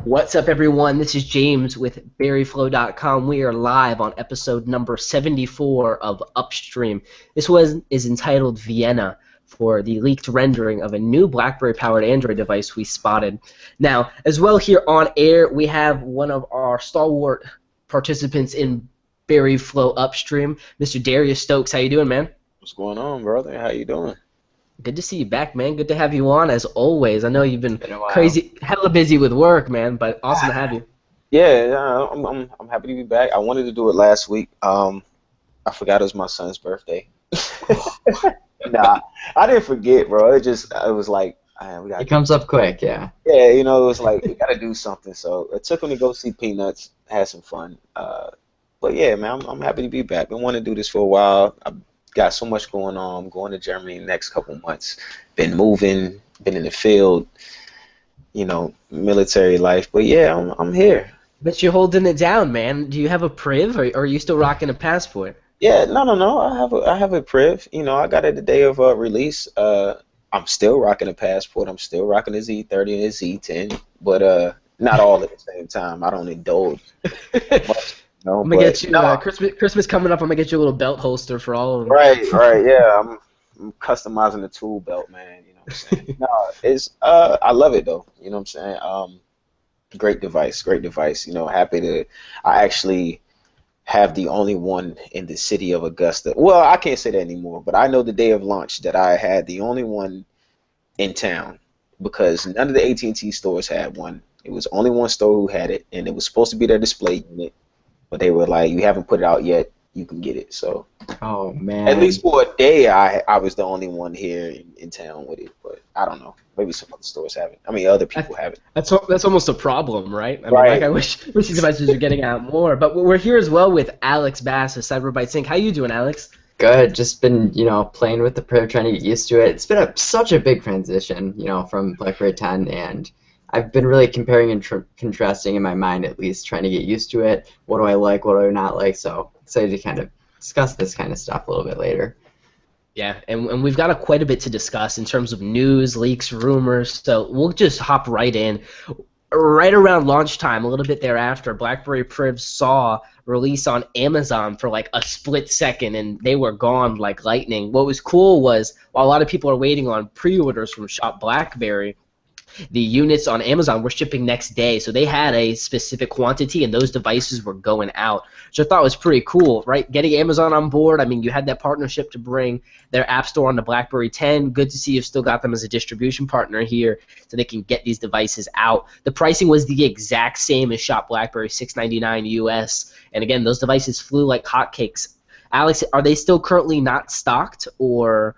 What's up, everyone? This is James with BerryFlow.com. We are live on episode number 74 of Upstream. This is entitled Vienna for the leaked rendering of a new BlackBerry-powered Android device we spotted. Now, as well here on air, we have one of our stalwart participants in BerryFlow Upstream, Mr. Darius Stokes. How you doing, man? What's going on, brother? How you doing? Good to see you back, man. Good to have you on, as always. I know you've been Been a while. crazy, hella busy with work, man, but awesome to have you. Yeah, I'm happy to be back. I wanted to do it last week. I forgot it was my son's birthday. Nah, I didn't forget, bro. It was like, man, we got It comes up quick, yeah. yeah, it was like we gotta do something. So it took him to go see Peanuts, had some fun. But yeah, man, I'm happy to be back. Been wanting to do this for a while. I've got so much going on. I'm going to Germany the next couple months. Been moving, been in the field, military life. But yeah, I'm here. But you're holding it down, man. Do you have a Priv, or are you still rocking a passport? Yeah, no. I have a Priv. I got it the day of release. I'm still rocking a passport. I'm still rocking a Z30 and a Z10, but not all at the same time. I don't indulge much, I'm gonna but get you no. Christmas coming up. I'm gonna get you a little belt holster for all of them. Right, yeah. I'm customizing the tool belt, man. You know what I'm saying? No, it's I love it though. You know what I'm saying? Great device, great device. Happy to. I actually have the only one in the city of Augusta. Well, I can't say that anymore, but I know the day of launch that I had the only one in town because none of the AT&T stores had one. It was only one store who had it, and it was supposed to be their display unit, but they were like, "You haven't put it out yet. You can get it." So Oh at man. least for a day, I was the only one here in town with it. But I don't know. Maybe some other stores have it. I mean, other people That, have it. that's almost a problem, right? I mean, like Right. I wish these devices are getting out more. But we're here as well with Alex Bass of Cyberbyte Sync. How you doing, Alex? Good. Just been, playing with the Priv, trying to get used to it. It's been such a big transition, from BlackBerry 10, and I've been really comparing and contrasting in my mind, at least, trying to get used to it. What do I like? What do I not like? So excited to kind of discuss this kind of stuff a little bit later. Yeah, and we've got quite a bit to discuss in terms of news, leaks, rumors. So we'll just hop right in. Right around launch time, a little bit thereafter, BlackBerry Priv saw release on Amazon for like a split second, and they were gone like lightning. What was cool was while a lot of people are waiting on pre-orders from Shop BlackBerry, the units on Amazon were shipping next day, so they had a specific quantity, and those devices were going out, which I thought was pretty cool, right? Getting Amazon on board, I mean, you had that partnership to bring their App Store on the BlackBerry 10. Good to see you've still got them as a distribution partner here, so they can get these devices out. The pricing was the exact same as Shop BlackBerry, $699 US, and again, those devices flew like hotcakes. Alex, are they still currently not stocked, or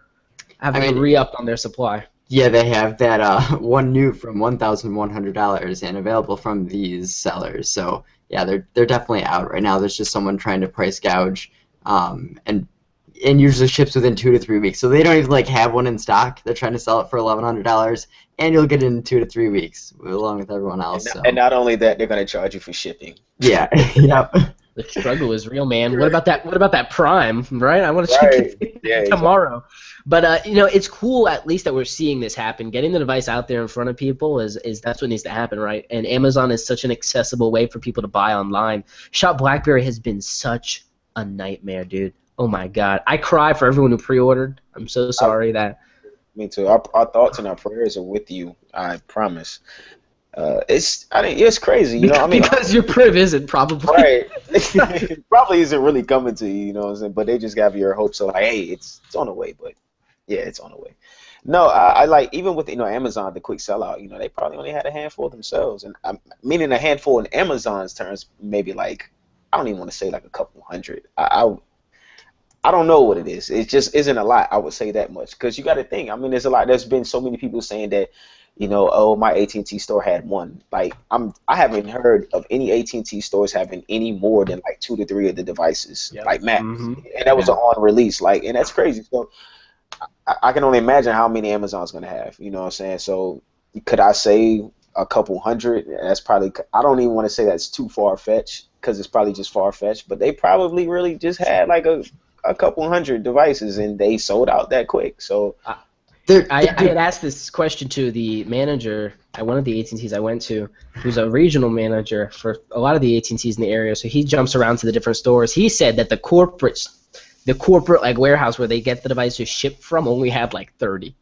have I they mean, re-upped on their supply? yeah, they have that one new from $1,100 and available from these sellers. So yeah, they're definitely out right now. There's just someone trying to price gouge, and usually ships within 2 to 3 weeks. So they don't even like have one in stock. They're trying to sell it for $1,100, and you'll get it in 2 to 3 weeks along with everyone And else. not, So and not only that, they're gonna charge you for shipping. yeah, yep. The struggle is real, man. What about that? What about that Prime, right? I want to check Right. Yeah, it exactly. tomorrow. But it's cool at least that we're seeing this happen. Getting the device out there in front of people is that's what needs to happen, right? And Amazon is such an accessible way for people to buy online. Shop BlackBerry has been such a nightmare, dude. Oh my God, I cry for everyone who pre-ordered. I'm so I, sorry that. Me too. Our thoughts and our prayers are with you. I promise. It's crazy. I mean, Because your Priv isn't probably. right. It probably isn't really coming to you, you know what I'm saying? But they just got your hopes so like, hey, it's on the way, but yeah, it's on the way. No, I like even with Amazon, the quick sellout, they probably only had a handful themselves, and meaning a handful in Amazon's terms, maybe like I don't even want to say like a couple hundred. I don't know what it is. It just isn't a lot. I would say that much because you got to think. I mean, there's a lot. There's been so many people saying that, oh, my AT&T store had one. Like I haven't heard of any AT&T stores having any more than like 2 to 3 of the devices, Yep. like max. Hmm. And that was Yeah. an on release, like, and that's crazy. So I can only imagine how many Amazon's gonna have. You know what I'm saying? So could I say a couple hundred? That's probably. I don't even want to say that's too far fetched because it's probably just far fetched. But they probably really just had like a couple hundred devices and they sold out that quick. So I had asked this question to the manager at one of the AT&Ts I went to, who's a regional manager for a lot of the AT&Ts in the area. So he jumps around to the different stores. He said that the corporate like warehouse where they get the devices shipped from only had like 30,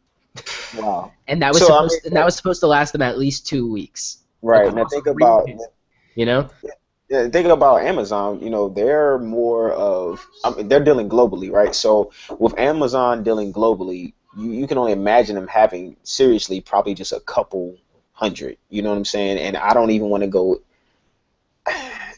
Wow. and that was So I mean, supposed to last them at least 2 weeks. right now, Across regions, you know. yeah, think about Amazon. You know, they're more of, I mean, they're dealing globally, right? So with Amazon dealing globally, you can only imagine them having seriously probably just a couple hundred. You know what I'm saying? And I don't even want to go.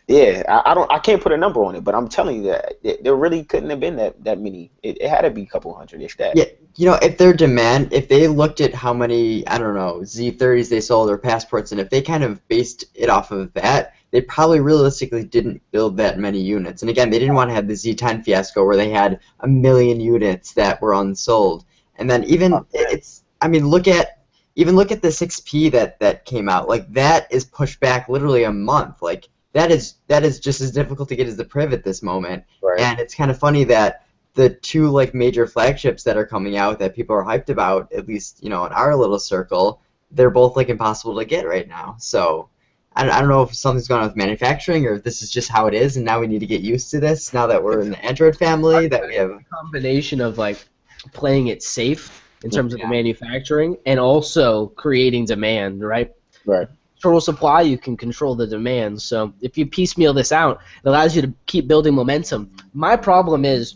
Yeah, I can't put a number on it, but I'm telling you that there really couldn't have been that many. It had to be a couple hundred, if that. Yeah, you know, if their demand, if they looked at how many, I don't know, Z30s they sold or passports, and if they kind of based it off of that, they probably realistically didn't build that many units. And again, they didn't want to have the Z10 fiasco where they had 1 million units that were unsold. And then even it's, I mean, look at the 6P that came out. Like that is pushed back literally a month. Like that is just as difficult to get as the Priv at this moment. Right. And it's kind of funny that the two like major flagships that are coming out that people are hyped about, at least in our little circle, they're both like impossible to get right now. So I don't know if something's going on with manufacturing or if this is just how it is, and now we need to get used to this. Now that we're in the Android family, that we have a combination of like playing it safe in terms of the manufacturing and also creating demand, right? Right. Total supply, you can control the demand. So if you piecemeal this out, it allows you to keep building momentum. My problem is,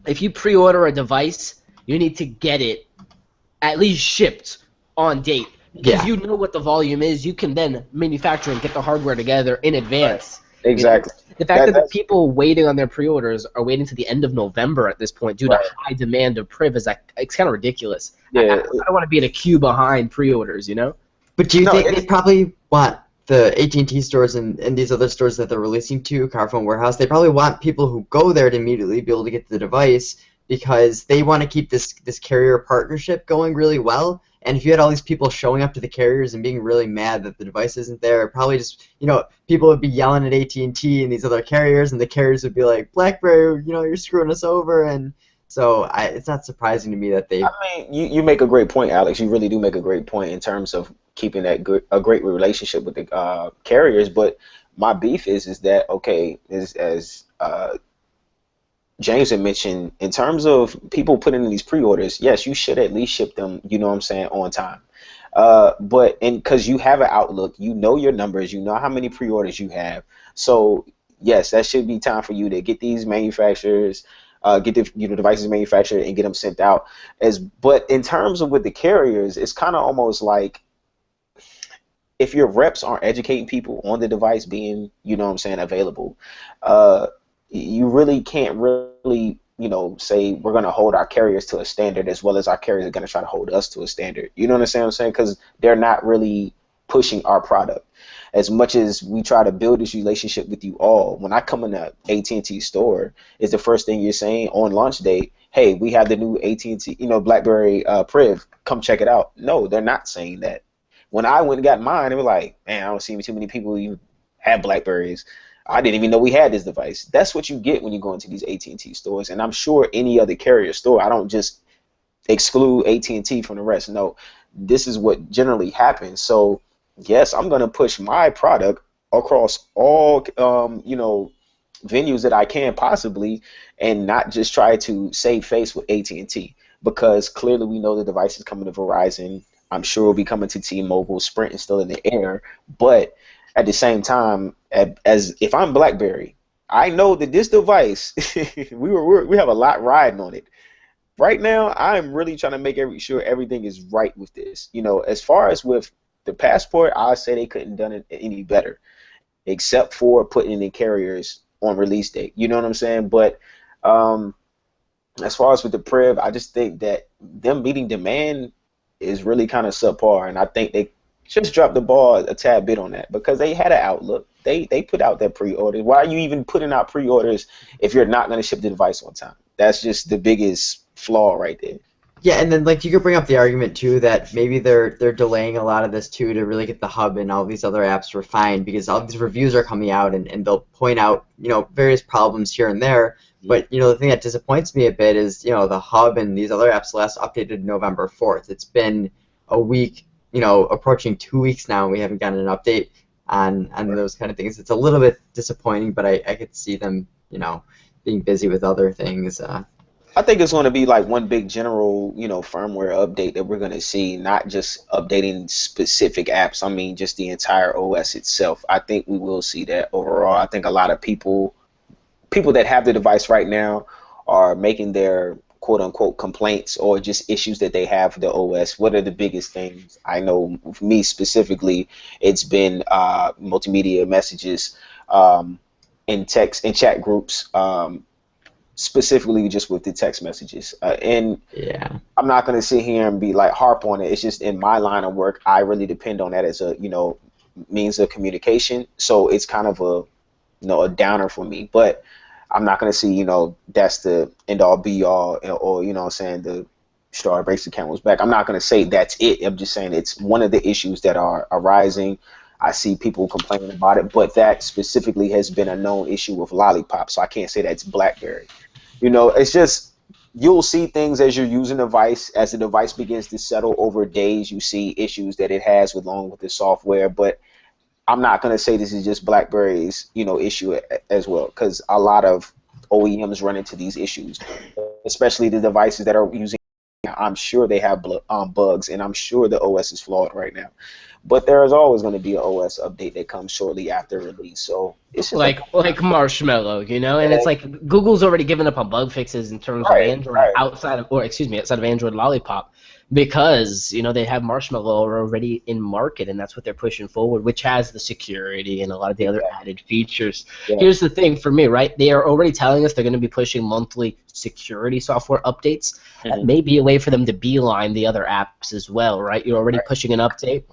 if you pre-order a device, you need to get it at least shipped on date. Because you know what the volume is, you can then manufacture and get the hardware together in advance. Right. Exactly. The fact that the people waiting on their pre-orders are waiting to the end of November at this point due to high demand of Priv is like, it's kind of ridiculous. Yeah. I don't want to be in a queue behind pre-orders, But do you think they probably want the AT&T stores and these other stores that they're releasing to, Carphone Warehouse, they probably want people who go there to immediately be able to get the device because they want to keep this carrier partnership going really well. And if you had all these people showing up to the carriers and being really mad that the device isn't there, probably just, people would be yelling at AT&T and these other carriers, and the carriers would be like, BlackBerry, you're screwing us over. And so it's not surprising to me that they... I mean, you make a great point, Alex. You really do make a great point in terms of keeping a great relationship with the carriers. But my beef is that, okay, as James had mentioned, in terms of people putting in these pre-orders, yes, you should at least ship them, on time. But because you have an outlook, you know your numbers, you know how many pre-orders you have. So yes, that should be time for you to get these manufacturers, get the devices manufactured and get them sent out. But in terms of with the carriers, it's kind of almost like if your reps aren't educating people on the device being, available, you really can't really, say we're going to hold our carriers to a standard as well as our carriers are going to try to hold us to a standard. You know what I'm saying? Because they're not really pushing our product. As much as we try to build this relationship with you all, when I come in the AT&T store, is the first thing you're saying on launch day, hey, we have the new AT&T, BlackBerry Priv, come check it out. No, they're not saying that. When I went and got mine, they were like, man, I don't see too many people even have Blackberries. I didn't even know we had this device. That's what you get when you go into these AT&T stores. And I'm sure any other carrier store, I don't just exclude AT&T from the rest. No, this is what generally happens. So, yes, I'm going to push my product across all, venues that I can possibly and not just try to save face with AT&T because clearly we know the device is coming to Verizon. I'm sure it'll be coming to T-Mobile. Sprint is still in the air. But at the same time, as if I'm BlackBerry, I know that this device, we have a lot riding on it. Right now, I'm really trying to make sure everything is right with this. As far as with the passport, I say they couldn't done it any better, except for putting in the carriers on release date. You know what I'm saying? But as far as with the Priv, I just think that them meeting demand is really kind of subpar, and I think they just dropped the ball a tad bit on that because they had an outlook. They put out their pre-orders. Why are you even putting out pre-orders if you're not going to ship the device on time? That's just the biggest flaw right there. Yeah, and then you could bring up the argument too that maybe they're delaying a lot of this too to really get the hub and all these other apps refined because all these reviews are coming out and they'll point out various problems here and there. But the thing that disappoints me a bit is the hub and these other apps last updated November 4th. It's been a week, approaching 2 weeks now, and we haven't gotten an update on those kind of things. It's a little bit disappointing, but I could see them being busy with other things. I think it's going to be like one big general, firmware update that we're going to see, not just updating specific apps. I mean, just the entire OS itself. I think we will see that overall. I think a lot of people that have the device right now are making their quote unquote complaints or just issues that they have with the OS. What are the biggest things? I know for me specifically, it's been multimedia messages in text in chat groups. Specifically just with the text messages, and Yeah. I'm not going to sit here and be like harp on it. It's just in my line of work, I really depend on that as a means of communication. So it's kind of a downer for me. But I'm not going to see that's the end all be all, or what I'm saying, the straw breaks the camel's back. I'm not going to say that's it. I'm just saying it's one of the issues that are arising. I see people complaining about it, but that specifically has been a known issue with Lollipop, so I can't say that's BlackBerry. It's just you'll see things as you're using the device. As the device begins to settle over days, you see issues that it has along with the software. But I'm not going to say this is just BlackBerry's issue as well, because a lot of OEMs run into these issues, especially the devices that are using. I'm sure they have bugs, and I'm sure the OS is flawed right now. But there is always going to be an OS update that comes shortly after release. So it's just like Marshmallow, and it's like Google's already given up on bug fixes in terms of right, Android right. outside of Android Lollipop, because they have Marshmallow already in market, and that's what they're pushing forward, which has the security and a lot of the other added features. Yeah. Here's the thing for me, right? They are already telling us they're going to be pushing monthly security software updates. That may be a way for them to beeline the other apps as well, right? You're already pushing an update,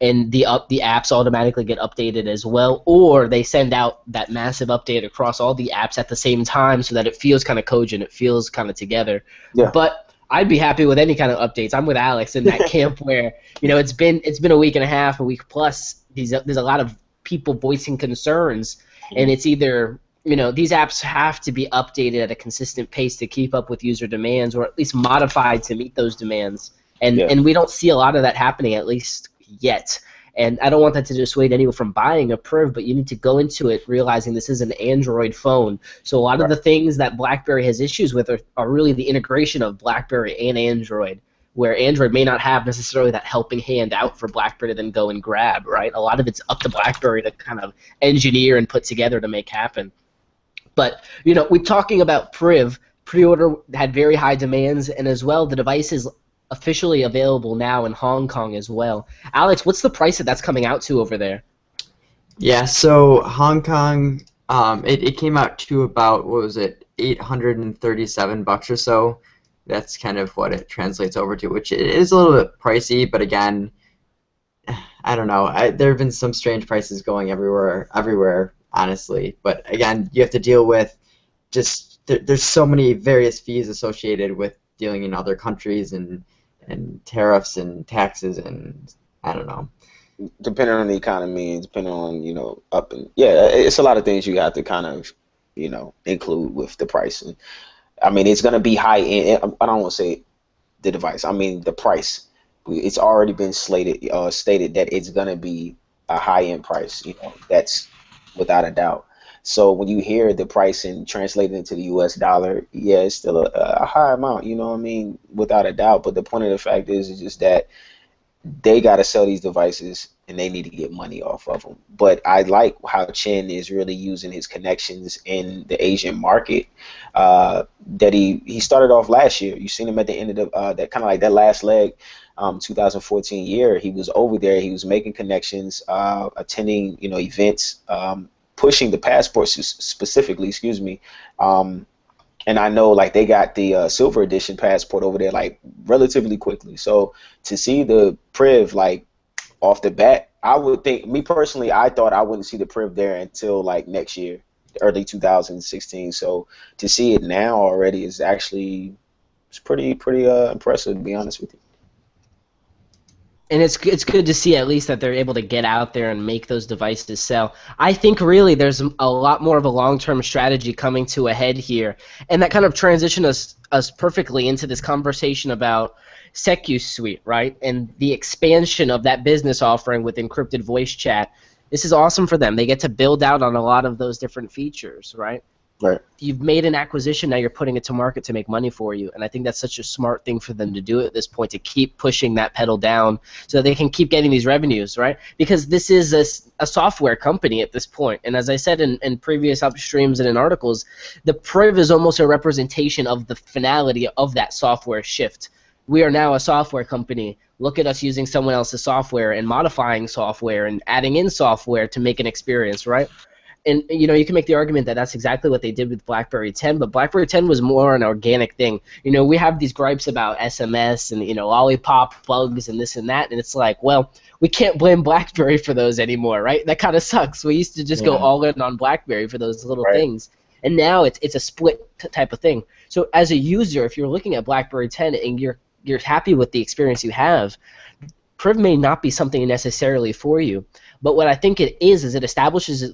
and the apps automatically get updated as well, or they send out that massive update across all the apps at the same time so that it feels kind of cogent, it feels kind of together. Yeah. But I'd be happy with any kind of updates. I'm with Alex in that camp where it's been a week and a half, a week plus. There's a lot of people voicing concerns, and it's either these apps have to be updated at a consistent pace to keep up with user demands, or at least modified to meet those demands. And we don't see a lot of that happening, at least yet. And I don't want that to dissuade anyone from buying a Priv, but you need to go into it realizing this is an Android phone. So a lot of the things that BlackBerry has issues with are really the integration of BlackBerry and Android, where Android may not have necessarily that helping hand out for BlackBerry to then go and grab, right? A lot of it's up to BlackBerry to kind of engineer and put together to make happen. But, we're talking about Priv. Pre-order had very high demands, and as well, the device is officially available now in Hong Kong as well. Alex, what's the price that's coming out to over there? Yeah, so Hong Kong, it came out to about, what was it, $837 or so. That's kind of what it translates over to, which is a little bit pricey, but again, I don't know. There have been some strange prices going everywhere, honestly. But again, you have to deal with just there's so many various fees associated with dealing in other countries and tariffs and taxes and I don't know. Depending on the economy, depending on it's a lot of things you have to kind of include with the pricing. I mean, it's gonna be high end. I don't want to say the device. I mean the price. It's already been stated that it's gonna be a high end price. That's without a doubt. So when you hear the price and translate it into the U.S. dollar, yeah, it's still a high amount. You know what I mean, without a doubt. But the point of the fact is just that they got to sell these devices and they need to get money off of them. But I like how Chen is really using his connections in the Asian market. That he started off last year. You seen him at the end of that kind of like that last leg, 2014 year. He was over there. He was making connections, attending events, pushing the passport specifically. Excuse me. And I know like they got the silver edition passport over there like relatively quickly. So to see the Priv like off the bat, I would think, me personally, I thought I wouldn't see the Priv there until like next year, early 2016. So to see it now already is actually pretty impressive, to be honest with you. And it's good to see at least that they're able to get out there and make those devices sell. I think really there's a lot more of a long-term strategy coming to a head here, and that kind of transitioned us perfectly into this conversation about SecuSuite, right? And the expansion of that business offering with encrypted voice chat. This is awesome for them. They get to build out on a lot of those different features, right? Right. You've made an acquisition, now you're putting it to market to make money for you, and I think that's such a smart thing for them to do at this point, to keep pushing that pedal down so that they can keep getting these revenues, right? Because this is a software company at this point, and as I said in previous upstreams and in articles, the Priv is almost a representation of the finality of that software shift. We are now a software company. Look at us using someone else's software and modifying software and adding in software to make an experience, right? And you can make the argument that that's exactly what they did with BlackBerry 10, but BlackBerry 10 was more an organic thing. We have these gripes about SMS and lollipop bugs and this and that, and it's like, well, we can't blame BlackBerry for those anymore, right? That kind of sucks. We used to just go all in on BlackBerry for those little things, and now it's a split type of thing. So as a user, if you're looking at BlackBerry 10 and you're happy with the experience you have, Priv may not be something necessarily for you, but what I think it is it establishes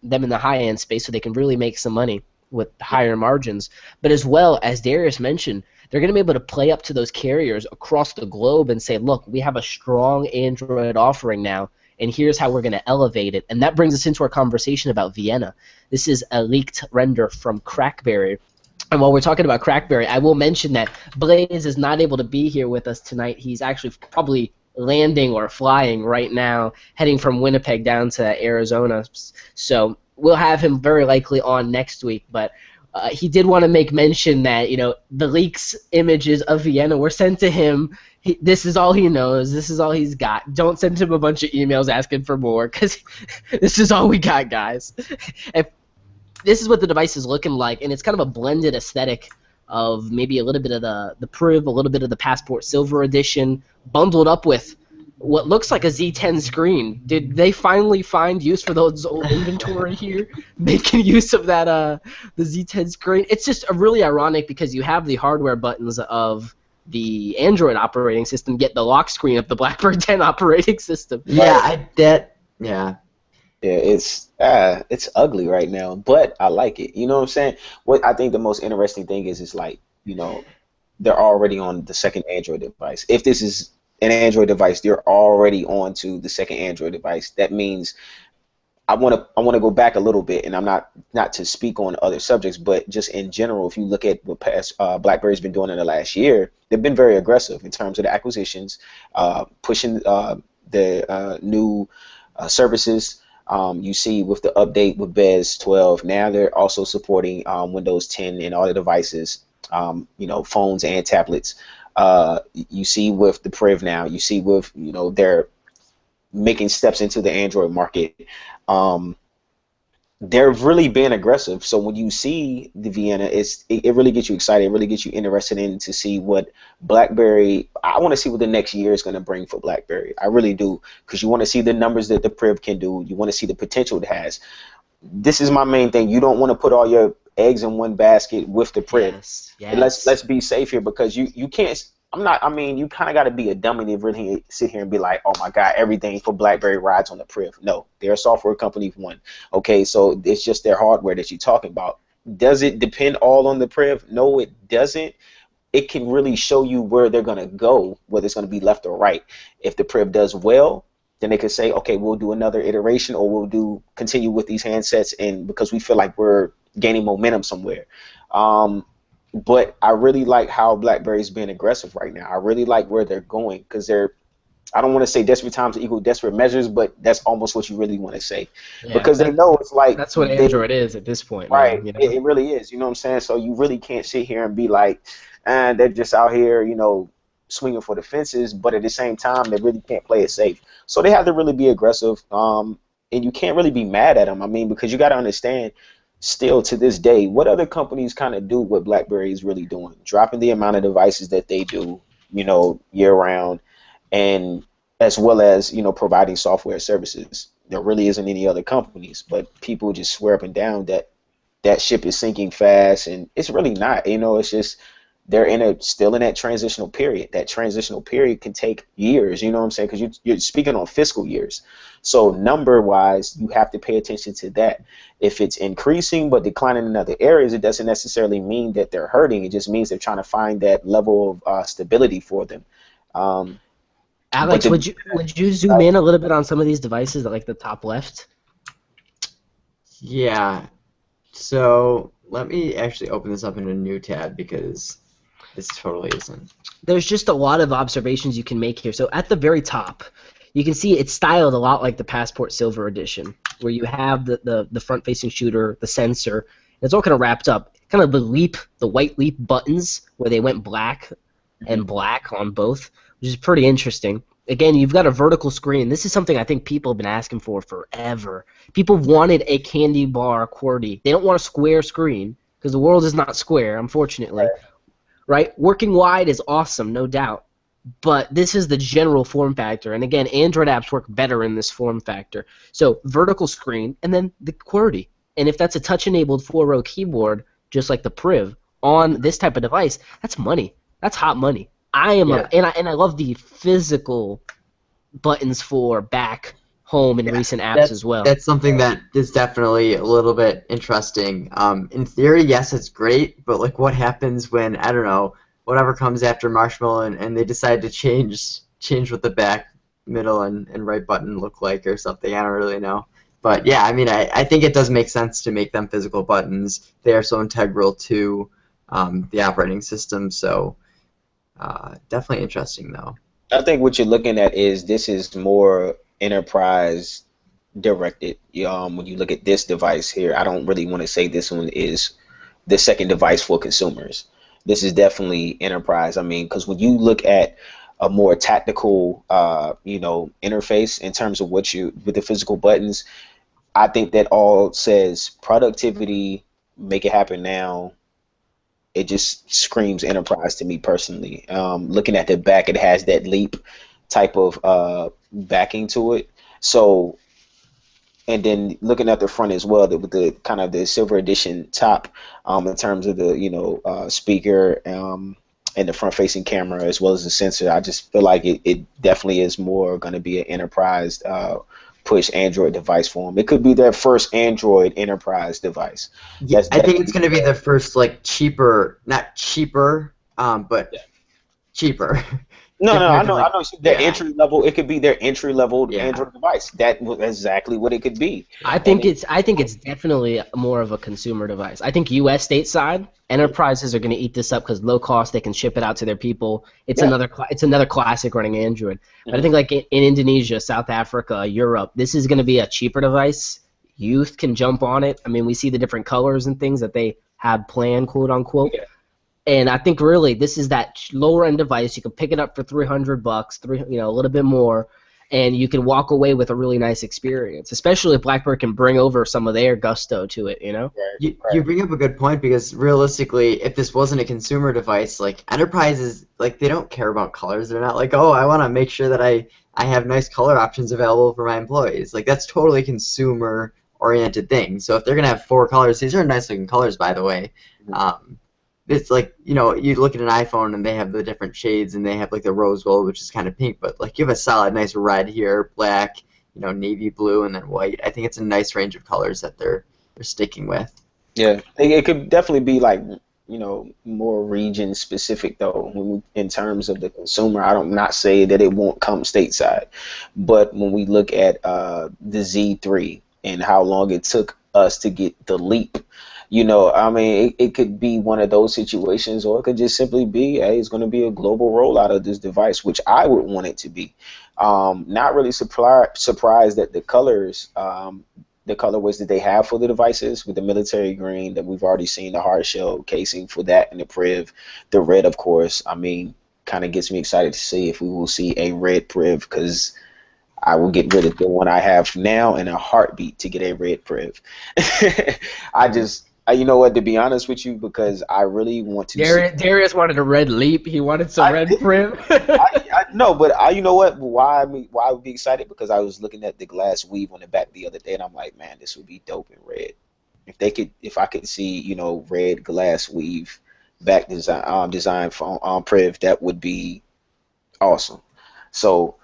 them in the high-end space so they can really make some money with higher margins. But as well, as Darius mentioned, they're going to be able to play up to those carriers across the globe and say, look, we have a strong Android offering now, and here's how we're going to elevate it. And that brings us into our conversation about Vienna. This is a leaked render from Crackberry. And while we're talking about Crackberry, I will mention that Blaze is not able to be here with us tonight. He's actually probably landing or flying right now, heading from Winnipeg down to Arizona. So we'll have him very likely on next week. But he did want to make mention that the leaks images of Vienna were sent to him. This is all he knows. This is all he's got. Don't send him a bunch of emails asking for more, because this is all we got, guys. This is what the device is looking like, and it's kind of a blended aesthetic of maybe a little bit of the Priv, a little bit of the Passport Silver Edition, bundled up with what looks like a Z10 screen. Did they finally find use for those old inventory here, making use of that the Z10 screen? It's just really ironic because you have the hardware buttons of the Android operating system, get the lock screen of the BlackBerry 10 operating system. Yeah, Yeah, it's ugly right now, but I like it. You know what I'm saying? What I think the most interesting thing is like, they're already on the second Android device. If this is an Android device, they're already on to the second Android device. That means I want to go back a little bit, and I'm not to speak on other subjects, but just in general, if you look at what BlackBerry's been doing in the last year, they've been very aggressive in terms of the acquisitions, pushing the new services. You see with the update with BES 12, now they're also supporting Windows 10 in all the devices, phones and tablets. You see with the Priv now, you see with, they're making steps into the Android market. They're really being aggressive. So when you see the Vienna, it really gets you excited. It really gets you interested in to see what BlackBerry. I want to see what the next year is going to bring for BlackBerry. I really do, because you want to see the numbers that the Priv can do. You want to see the potential it has. This is my main thing. You don't want to put all your eggs in one basket with the Priv. Yes. And let's be safe here, because you can't. You kind of got to be a dummy to really sit here and be like, oh my God, everything for BlackBerry rides on the Priv. No, they're a software company, one. Okay, so it's just their hardware that you're talking about. Does it depend all on the Priv? No, it doesn't. It can really show you where they're going to go, whether it's going to be left or right. If the Priv does well, then they could say, okay, we'll do another iteration, or we'll continue with these handsets, and because we feel like we're gaining momentum somewhere. But I really like how BlackBerry's being aggressive right now. I really like where they're going, because I don't want to say desperate times equal desperate measures, but that's almost what you really want to say. Yeah, because they know it's like that's what Android is at this point. Right. Man, it really is. You know what I'm saying? So you really can't sit here and be like, they're just out here, swinging for the fences, but at the same time, they really can't play it safe. So they have to really be aggressive, and you can't really be mad at them. Because you got to understand, still to this day, what other companies kind of do what BlackBerry is really doing, dropping the amount of devices that they do, year round, and as well as providing software services. There really isn't any other companies, but people just swear up and down that ship is sinking fast, and it's really not. It's just they're still in that transitional period. That transitional period can take years, you know what I'm saying? Because you're speaking on fiscal years. So number-wise, you have to pay attention to that. If it's increasing but declining in other areas, it doesn't necessarily mean that they're hurting. It just means they're trying to find that level of stability for them. Um, but Alex, the would you zoom in a little bit on some of these devices, like the top left? Yeah. So let me actually open this up in a new tab because this totally isn't. There's just a lot of observations you can make here. So at the very top, you can see it's styled a lot like the Passport Silver Edition, where you have the front-facing shooter, the sensor, and it's all kind of wrapped up. Kind of the white leap buttons, where they went black and black on both, which is pretty interesting. Again, you've got a vertical screen. This is something I think people have been asking for forever. People wanted a candy bar QWERTY. They don't want a square screen because the world is not square, unfortunately. Right? Working wide is awesome, no doubt. But this is the general form factor. And again, Android apps work better in this form factor. So vertical screen and then the QWERTY. And if that's a touch-enabled 4-row keyboard, just like the Priv, on this type of device, that's money. That's hot money. And I love the physical buttons for back, home, and recent apps as well. That's something that is definitely a little bit interesting. In theory, yes, it's great, but like, what happens when, I don't know, whatever comes after Marshmallow and they decide to change what the back, middle, and right button look like or something? I don't really know. But yeah, I mean, I think it does make sense to make them physical buttons. They are so integral to the operating system. So definitely interesting, though. I think what you're looking at is this is more enterprise directed. When you look at this device here, I don't really want to say this one is the second device for consumers. This is definitely enterprise. I mean, because when you look at a more tactical, interface in terms of with the physical buttons, I think that all says productivity, make it happen now. It just screams enterprise to me personally. Looking at the back, it has that leap type of backing to it. So, and then looking at the front as well, with the kind of the silver edition top, in terms of the speaker, and the front-facing camera as well as the sensor, I just feel like it definitely is more going to be an enterprise push Android device for them. It could be their first Android enterprise device. Yeah, I think it's going to be the first, like, cheaper, not cheaper, but cheaper. No, I know. Their entry level. It could be their entry level Android device. That's exactly what it could be. I think it's definitely more of a consumer device. I think U.S. stateside enterprises are going to eat this up because low cost. They can ship it out to their people. It's another classic running Android. But I think like in Indonesia, South Africa, Europe, this is going to be a cheaper device. Youth can jump on it. I mean, we see the different colors and things that they have planned, quote unquote. Yeah. And I think really this is that lower end device. You can pick it up for $300, a little bit more, and you can walk away with a really nice experience. Especially if BlackBerry can bring over some of their gusto to it, You bring up a good point because realistically, if this wasn't a consumer device, like enterprises, like they don't care about colors. They're not like, oh, I want to make sure that I have nice color options available for my employees. Like that's totally consumer oriented thing. So if they're gonna have 4 colors, these are nice looking colors, by the way. It's like, you look at an iPhone and they have the different shades and they have like the rose gold, which is kind of pink, but like you have a solid nice red here, black, navy blue, and then white. I think it's a nice range of colors that they're sticking with. Yeah, it could definitely be like, more region specific though. In terms of the consumer, I don't not say that it won't come stateside, but when we look at the Z3 and how long it took us to get the Leap. I mean, it could be one of those situations, or it could just simply be, hey, it's going to be a global rollout of this device, which I would want it to be. Not really surprised that the colors, the colorways that they have for the devices, with the military green that we've already seen, the hard shell casing for that, and the Priv, the red, of course. I mean, kind of gets me excited to see if we will see a red Priv, because I will get rid of the one I have now in a heartbeat to get a red Priv. You know what, to be honest with you, because I really want to Darius wanted a red Leap. He wanted some red Priv. No, but you know what? Why I would be excited? Because I was looking at the glass weave on the back the other day, and I'm like, man, this would be dope in red. If I could see, red glass weave back design from Priv, that would be awesome. So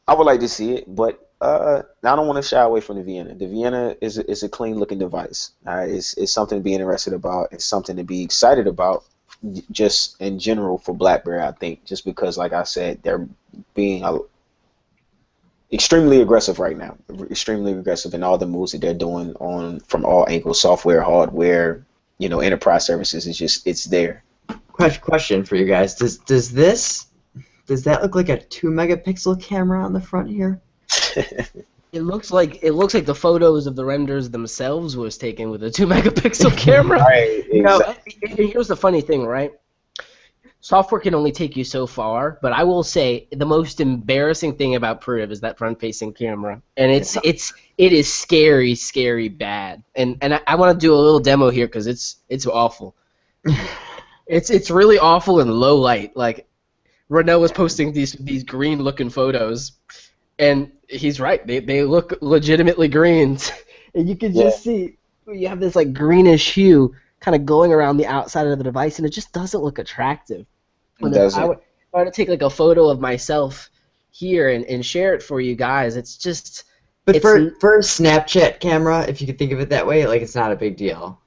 I would like to see it, but I don't want to shy away from the Vienna. The Vienna is a clean looking device. It's something to be interested about. It's something to be excited about, just in general for BlackBerry. I think just because, like I said, they're being extremely aggressive right now. Extremely aggressive in all the moves that they're doing on from all angles, software, hardware, enterprise services. It's there. Question for you guys: Does that look like a 2 megapixel camera on the front here? It looks like the photos of the renders themselves was taken with a 2 megapixel camera. Right, exactly. Here's the funny thing, right? Software can only take you so far, but I will say the most embarrassing thing about Priv is that front-facing camera, and it is scary bad. And I want to do a little demo here because it's awful. It's really awful in low light. Like Renault was posting these green-looking photos, and he's right. They look legitimately green, and you can just see you have this like greenish hue kind of going around the outside of the device, and it just doesn't look attractive. If I were to take like a photo of myself here and share it for you guys, it's just. But for a Snapchat camera, if you could think of it that way, like it's not a big deal.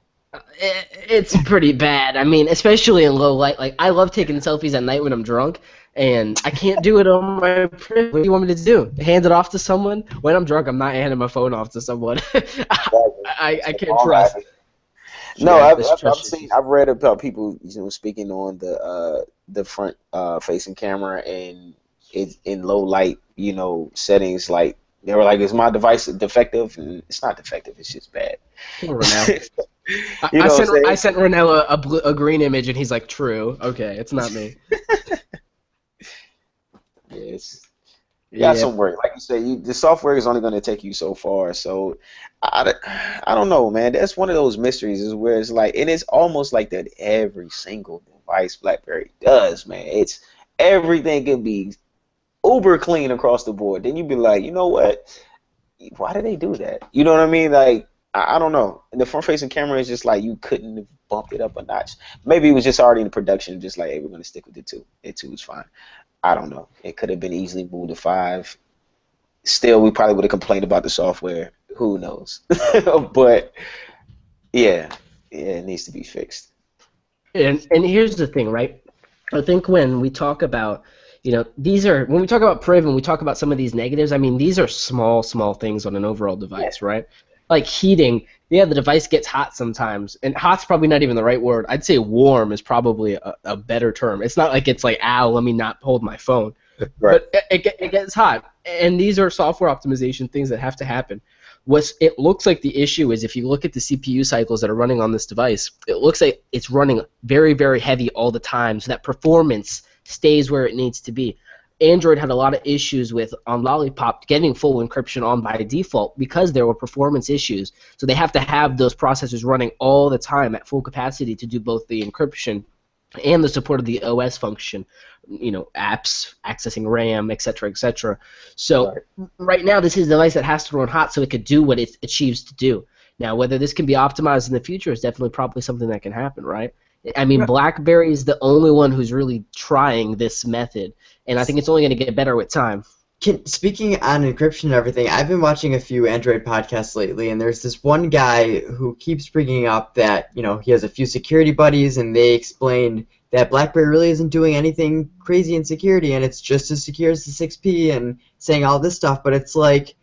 It's pretty bad. I mean, especially in low light. Like I love taking selfies at night when I'm drunk, and I can't do it on my Priv. What do you want me to do? Hand it off to someone? When I'm drunk, I'm not handing my phone off to someone. I can't trust. No, I've read about people speaking on the front facing camera, and it's in low light settings. Like they were like, "Is my device defective?" And it's not defective. It's just bad. I sent Renell a green image, and he's like, "True, okay, it's not me." Yes. You got some work. Like you said, the software is only going to take you so far. So I don't know, man. That's one of those mysteries is where it's like, and it's almost like that every single device BlackBerry does, man. It's everything can be uber clean across the board. Then you'd be like, you know what? Why did they do that? You know what I mean? Like, I don't know. And the front-facing camera is just like you couldn't have bumped it up a notch. Maybe it was just already in production, just like, hey, we're going to stick with the 2. The 2 is fine. I don't know. It could have been easily moved to 5. Still, we probably would have complained about the software. Who knows? But yeah, it needs to be fixed. And here's the thing, right? I think when we talk about, when we talk about Priv and we talk about some of these negatives, I mean, these are small things on an overall device, right? Like heating, the device gets hot sometimes, and hot's probably not even the right word. I'd say warm is probably a better term. It's not like it's like, ow, let me not hold my phone. Right. But it gets hot, and these are software optimization things that have to happen. It looks like the issue is if you look at the CPU cycles that are running on this device, it looks like it's running very, very heavy all the time, so that performance stays where it needs to be. Android had a lot of issues with, on Lollipop, getting full encryption on by default because there were performance issues. So they have to have those processors running all the time at full capacity to do both the encryption and the support of the OS function, apps, accessing RAM, etc., etc. So right now this is a device that has to run hot so it could do what it achieves to do. Now, whether this can be optimized in the future is definitely probably something that can happen, right? I mean, BlackBerry is the only one who's really trying this method, and I think it's only going to get better with time. Speaking on encryption and everything, I've been watching a few Android podcasts lately, and there's this one guy who keeps bringing up that, he has a few security buddies, and they explained that BlackBerry really isn't doing anything crazy in security, and it's just as secure as the 6P, and saying all this stuff, but it's like,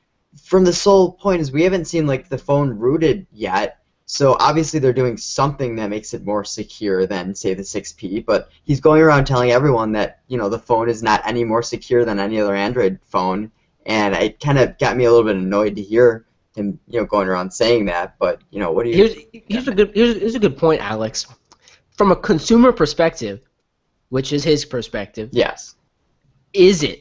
from the sole point is we haven't seen, like, the phone rooted yet. So obviously they're doing something that makes it more secure than, say, the 6P, but he's going around telling everyone that, the phone is not any more secure than any other Android phone, and it kind of got me a little bit annoyed to hear him, going around saying that, but, what do you... Here's a good point, Alex. From a consumer perspective, which is his perspective, yes, is it?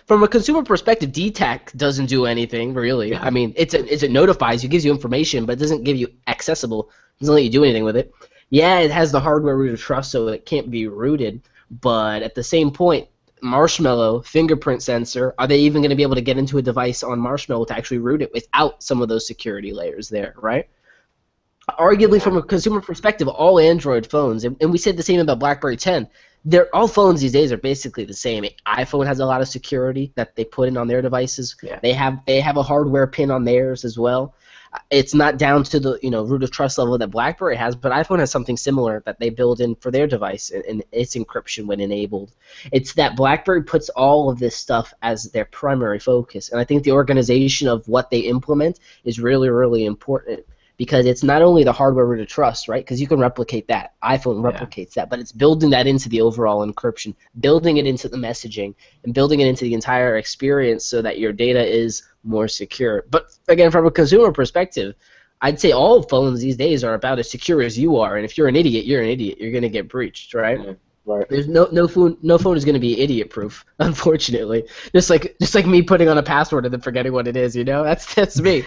From a consumer perspective, DTAC doesn't do anything really. Yeah. I mean, it notifies you, gives you information, but it doesn't give you accessible. It doesn't let you do anything with it. Yeah, it has the hardware root of trust, so it can't be rooted. But at the same point, Marshmallow fingerprint sensor, are they even going to be able to get into a device on Marshmallow to actually root it without some of those security layers there, right? arguably from a consumer perspective, all Android phones, and we said the same about BlackBerry 10. They're all phones these days are basically the same. iPhone has a lot of security that they put in on their devices. Yeah. They have a hardware pin on theirs as well. It's not down to the root of trust level that BlackBerry has, but iPhone has something similar that they build in for their device and its encryption when enabled. It's that BlackBerry puts all of this stuff as their primary focus, and I think the organization of what they implement is really, really important. Because it's not only the hardware root of trust, right? Because you can replicate that. iPhone replicates that, but it's building that into the overall encryption, building it into the messaging, and building it into the entire experience so that your data is more secure. But again, from a consumer perspective, I'd say all phones these days are about as secure as you are. And if you're an idiot, you're an idiot. You're going to get breached, right? Yeah. Right. There's no phone is going to be idiot proof, unfortunately. Just like me putting on a password and then forgetting what it is, That's me.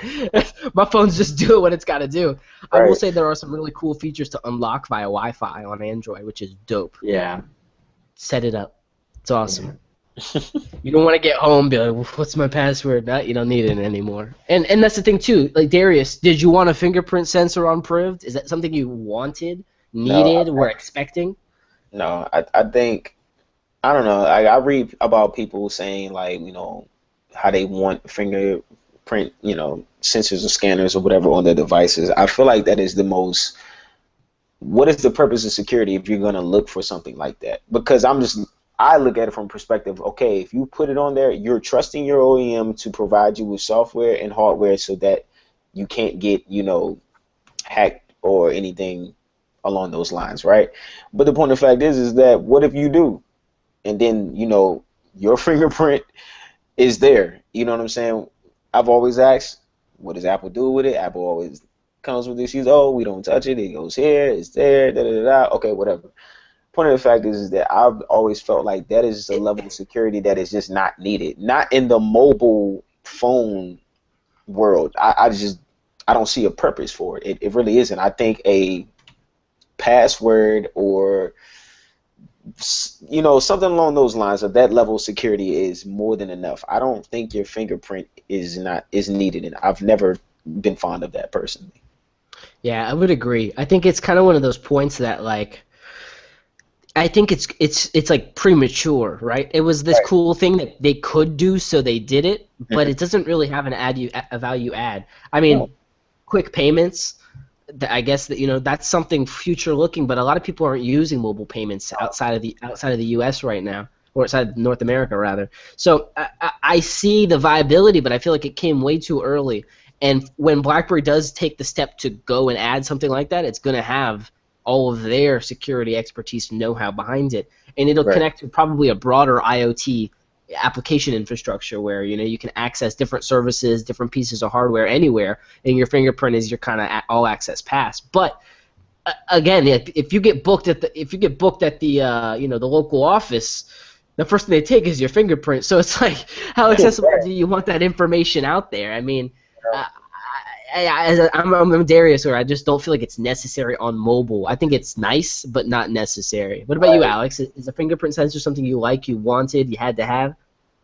My phone's just doing what it's got to do. I will say there are some really cool features to unlock via Wi-Fi on Android, which is dope. Yeah. Set it up. It's awesome. You don't want to get home and be like, what's my password? No, you don't need it anymore. And that's the thing too. Like Darius, did you want a fingerprint sensor on Priv? Is that something you wanted, needed, were expecting? No, I think, I don't know. I read about people saying like, how they want fingerprint, sensors or scanners or whatever on their devices. I feel like that is the most. What is the purpose of security if you're gonna look for something like that? Because I look at it from perspective. Okay, if you put it on there, you're trusting your OEM to provide you with software and hardware so that you can't get hacked or anything along those lines, right? But the point of the fact is that what if you do, and then your fingerprint is there? You know what I'm saying? I've always asked, what does Apple do with it? Apple always comes with issues. Oh, we don't touch it. It goes here. It's there. Da da da da. Okay, whatever. Point of the fact is that I've always felt like that is a level of security that is just not needed. Not in the mobile phone world. I don't see a purpose for it. It really isn't. I think a password or something along those lines of that level of security is more than enough. I don't think your fingerprint is needed, and I've never been fond of that personally. Yeah, I would agree. I think it's kind of one of those points that I think it's like premature, right? It was this cool thing that they could do, so they did it, but it doesn't really have a value add. I mean, quick payments. I guess that that's something future looking, but a lot of people aren't using mobile payments outside of the U.S. right now, or outside of North America rather. So I see the viability, but I feel like it came way too early. And when BlackBerry does take the step to go and add something like that, it's going to have all of their security expertise and know-how behind it, and it'll connect to probably a broader IoT application infrastructure where you can access different services, different pieces of hardware anywhere, and your fingerprint is your kind of all access pass. But again, if you get booked at the the local office, the first thing they take is your fingerprint. So it's like, how accessible do you want that information out there? I mean, I'm Darius, or I just don't feel like it's necessary on mobile. I think it's nice, but not necessary. What about you, Alex? Is a fingerprint sensor something you like, you wanted, you had to have?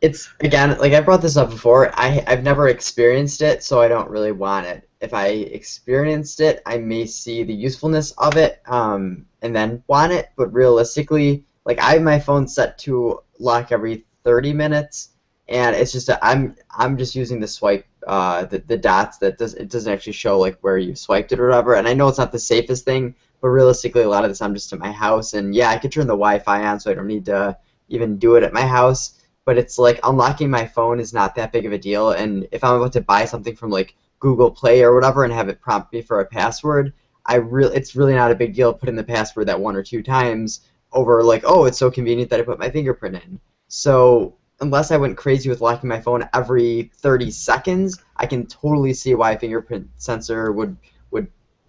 It's, again, like I brought this up before, I've never experienced it, so I don't really want it. If I experienced it, I may see the usefulness of it and then want it, but realistically, like I have my phone set to lock every 30 minutes, and it's just I'm just using the swipe, the dots it doesn't actually show like where you swiped it or whatever. And I know it's not the safest thing, but realistically, a lot of this I'm just at my house, and yeah, I could turn the Wi-Fi on, so I don't need to even do it at my house. But it's like unlocking my phone is not that big of a deal, and if I'm about to buy something from like Google Play or whatever and have it prompt me for a password, it's really not a big deal putting the password that 1 or 2 times over like, oh, it's so convenient that I put my fingerprint in. So unless I went crazy with locking my phone every 30 seconds, I can totally see why a fingerprint sensor would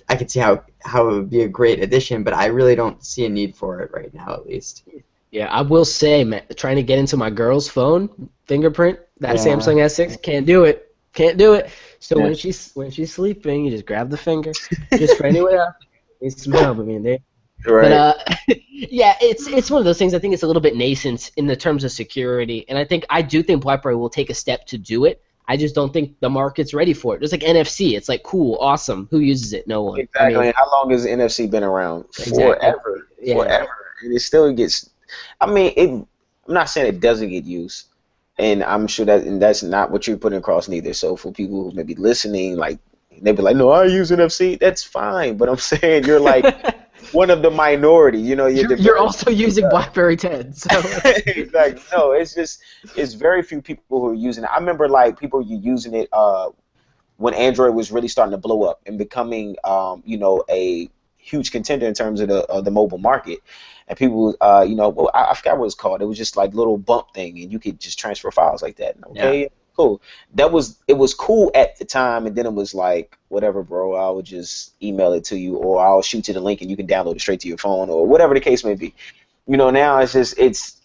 I could see how it would be a great addition, but I really don't see a need for it right now, at least. Yeah, I will say, man, trying to get into my girl's phone, fingerprint, that Samsung S6, can't do it. Can't do it. So when she's sleeping, you just grab the finger, just for anywhere. Needs some help. I mean, there. Right. But yeah, it's one of those things. I think it's a little bit nascent in the terms of security, and I do think BlackBerry will take a step to do it. I just don't think the market's ready for it. Just like NFC, it's like cool, awesome. Who uses it? No one. I Exactly. mean, And how long has NFC been around? exactly. Forever. Yeah. Forever. And it still gets. I mean, I'm not saying it doesn't get used, and I'm sure that and that's not what you're putting across neither. So for people who may be listening, like they be like, "No, I use NFC." That's fine, but I'm saying you're like one of the minority. You know, you're the You're very also using BlackBerry 10, so exactly. No, it's very few people who are using it. I remember like people using it when Android was really starting to blow up and becoming a huge contender in terms of the mobile market. And people, well, I forgot what it's called. It was just like little bump thing, and you could just transfer files like that. Okay, Yeah. cool. It was cool at the time, and then it was like whatever, bro. I would just email it to you, or I'll shoot you the link, and you can download it straight to your phone, or whatever the case may be. Now it's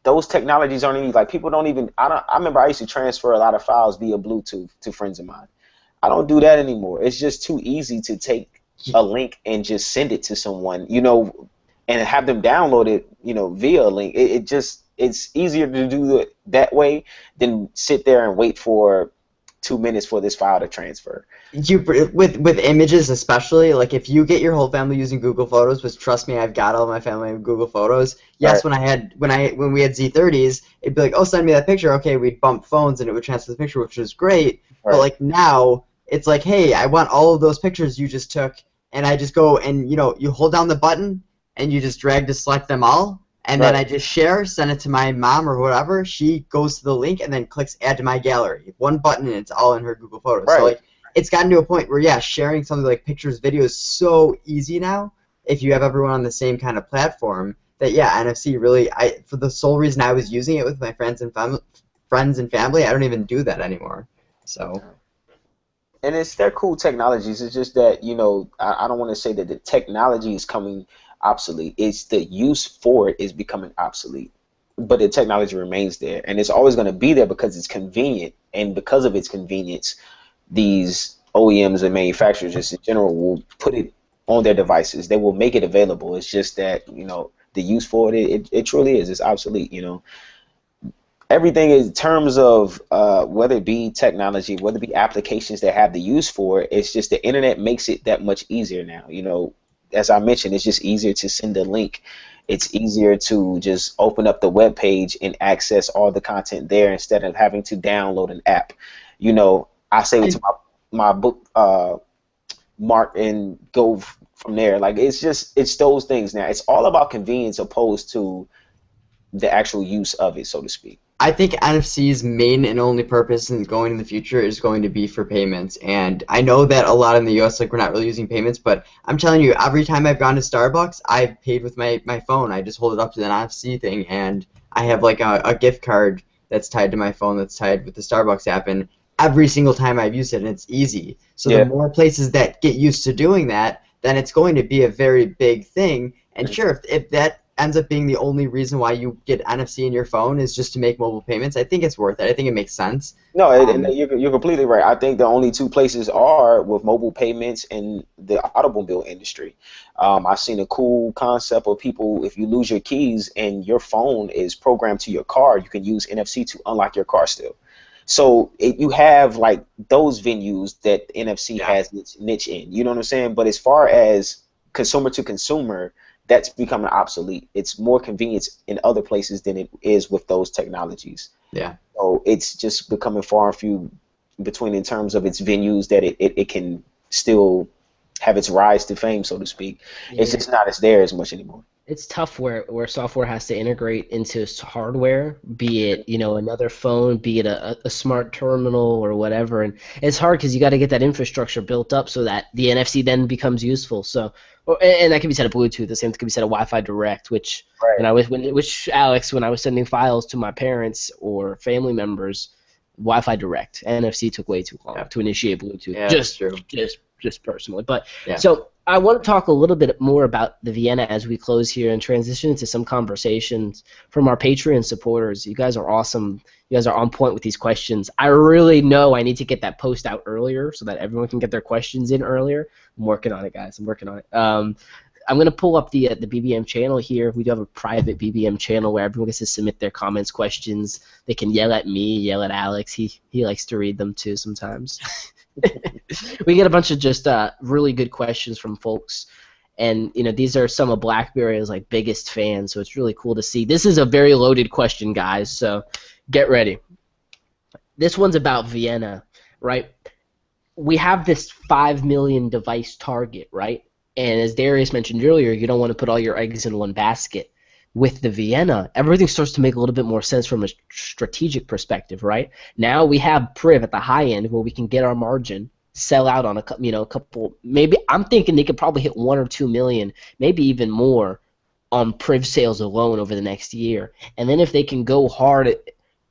those technologies aren't even like people don't even. I remember I used to transfer a lot of files via Bluetooth to friends of mine. I don't do that anymore. It's just too easy to take a link and just send it to someone, and have them download it, via a link. It's easier to do it that way than sit there and wait for 2 minutes for this file to transfer. With images especially, like if you get your whole family using Google Photos, which trust me, I've got all my family in Google Photos. Yes, Right. when we had Z30s, it'd be like, oh, send me that picture. Okay, we'd bump phones and it would transfer the picture, which was great. But Right. like now, it's like, hey, I want all of those pictures you just took, and I just go and you hold down the button and you just drag to select them all, and then Right. I just share, send it to my mom or whatever. She goes to the link and then clicks add to my gallery. One button and it's all in her Google Photos. So Right. like it's gotten to a point where yeah, sharing something like pictures, video is so easy now if you have everyone on the same kind of platform that yeah, NFC really for the sole reason I was using it with my friends and family, I don't even do that anymore. So And they're cool technologies. It's just that I don't want to say that the technology is coming obsolete. It's the use for it is becoming obsolete, but the technology remains there, and it's always going to be there because it's convenient, and because of its convenience, these OEMs and manufacturers just in general will put it on their devices. They will make it available. It's just that the use for it truly is. It's obsolete. Everything in terms of whether it be technology, whether it be applications that have the use for it, it's just the internet makes it that much easier now. As I mentioned, it's just easier to send a link. It's easier to just open up the web page and access all the content there instead of having to download an app. I save it to my book mark and go from there. Like it's those things now. It's all about convenience opposed to the actual use of it, so to speak. I think NFC's main and only purpose in going in the future is going to be for payments. And I know that a lot in the US, like, we're not really using payments, but I'm telling you, every time I've gone to Starbucks, I've paid with my phone. I just hold it up to the NFC thing, and I have like a gift card that's tied to my phone that's tied with the Starbucks app, and every single time I've used it, and it's easy. So the Yeah. more places that get used to doing that, then it's going to be a very big thing. And sure, if that ends up being the only reason why you get NFC in your phone is just to make mobile payments, I think it's worth it. I think it makes sense. No, and Um, you're completely right. I think the only two places are with mobile payments and the automobile industry. I've seen a cool concept of people, if you lose your keys and your phone is programmed to your car, you can use NFC to unlock your car still. So you have like those venues that NFC yeah. has its niche in. You know what I'm saying? But as far as consumer to consumer, that's becoming obsolete. It's more convenience in other places than it is with those technologies. Yeah. So it's just becoming far and few between in terms of its venues that it can still have its rise to fame, so to speak. It's yeah. just not as there as much anymore. It's tough where software has to integrate into hardware, be it another phone, be it a smart terminal or whatever, and it's hard because you got to get that infrastructure built up so that the NFC then becomes useful. So, and that can be set of Bluetooth. The same can be set of Wi-Fi Direct, which Right. which Alex, when I was sending files to my parents or family members, Wi-Fi Direct, NFC took way too long Yeah. to initiate Bluetooth. Yeah, that's true. Just personally, but Yeah. so I want to talk a little bit more about the Vienna as we close here and transition into some conversations from our Patreon supporters. You guys are awesome. You guys are on point with these questions. I really know I need to get that post out earlier so that everyone can get their questions in earlier. I'm working on it, guys. I'm working on it. I'm gonna pull up the BBM channel here. We do have a private BBM channel where everyone gets to submit their comments, questions. They can yell at me, yell at Alex. He likes to read them too sometimes. We get a bunch of just really good questions from folks, and these are some of BlackBerry's like biggest fans. So it's really cool to see. This is a very loaded question, guys. So get ready. This one's about Vienna, right? We have this 5 million device target, right? And as Darius mentioned earlier, you don't want to put all your eggs in one basket. With the Vienna, everything starts to make a little bit more sense from a strategic perspective, right? Now we have Priv at the high end where we can get our margin, sell out on a couple. Maybe I'm thinking they could probably hit 1 or 2 million, maybe even more, on Priv sales alone over the next year. And then if they can go hard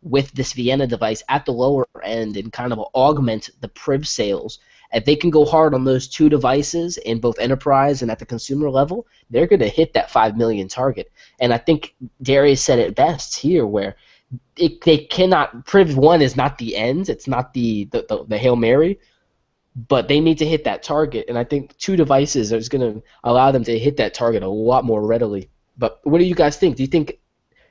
with this Vienna device at the lower end and kind of augment the Priv sales, if they can go hard on those two devices in both enterprise and at the consumer level, they're going to hit that 5 million target. And I think Darius said it best here, where they cannot. Priv 1 is not the end; it's not the Hail Mary, but they need to hit that target. And I think two devices is going to allow them to hit that target a lot more readily. But what do you guys think? Do you think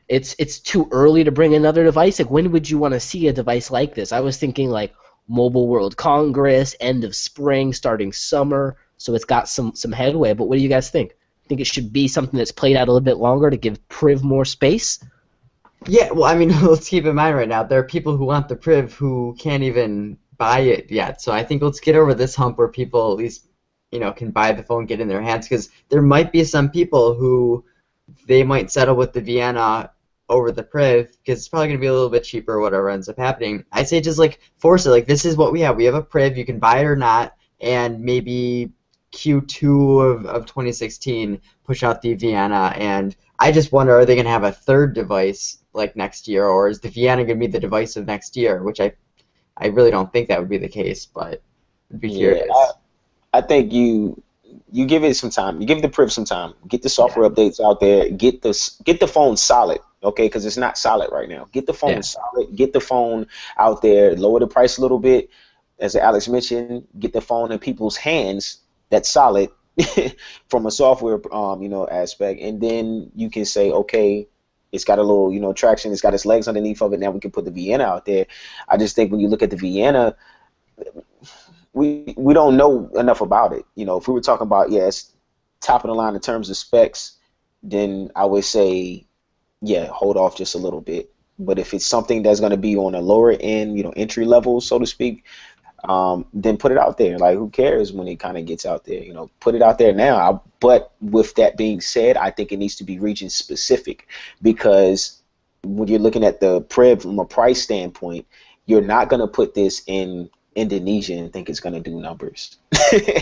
it's too early to bring another device? Like, when would you want to see a device like this? I was thinking like Mobile World Congress, end of spring, starting summer, so it's got some headway. But what do you guys think? Think it should be something that's played out a little bit longer to give Priv more space? Yeah, well, I mean, let's keep in mind right now, there are people who want the Priv who can't even buy it yet. So I think let's get over this hump where people at least, can buy the phone, get in their hands, because there might be some people who they might settle with the Vienna over the Priv because it's probably going to be a little bit cheaper, whatever ends up happening. I say just like force it. Like, this is what we have. We have a Priv. You can buy it or not, and maybe Q2 of 2016 push out the Vienna. And I just wonder, are they going to have a third device like next year, or is the Vienna going to be the device of next year? Which I really don't think that would be the case, but I'd be curious. I think you give it some time. You give the Priv some time. Get the software updates out there. Get the phone solid. Okay, because it's not solid right now. Get the phone solid. Get the phone out there. Lower the price a little bit. As Alex mentioned, get the phone in people's hands that's solid from a software aspect, and then you can say, okay, it's got a little traction. It's got its legs underneath of it. Now we can put the Vienna out there. I just think when you look at the Vienna, we don't know enough about it. If we were talking about it's top of the line in terms of specs, then I would say, hold off just a little bit. But if it's something that's going to be on a lower end, entry level, so to speak, then put it out there. Like, who cares when it kind of gets out there? Put it out there now. But with that being said, I think it needs to be region specific, because when you're looking at the Priv from a price standpoint, you're not going to put this in Indonesia and think it's going to do numbers.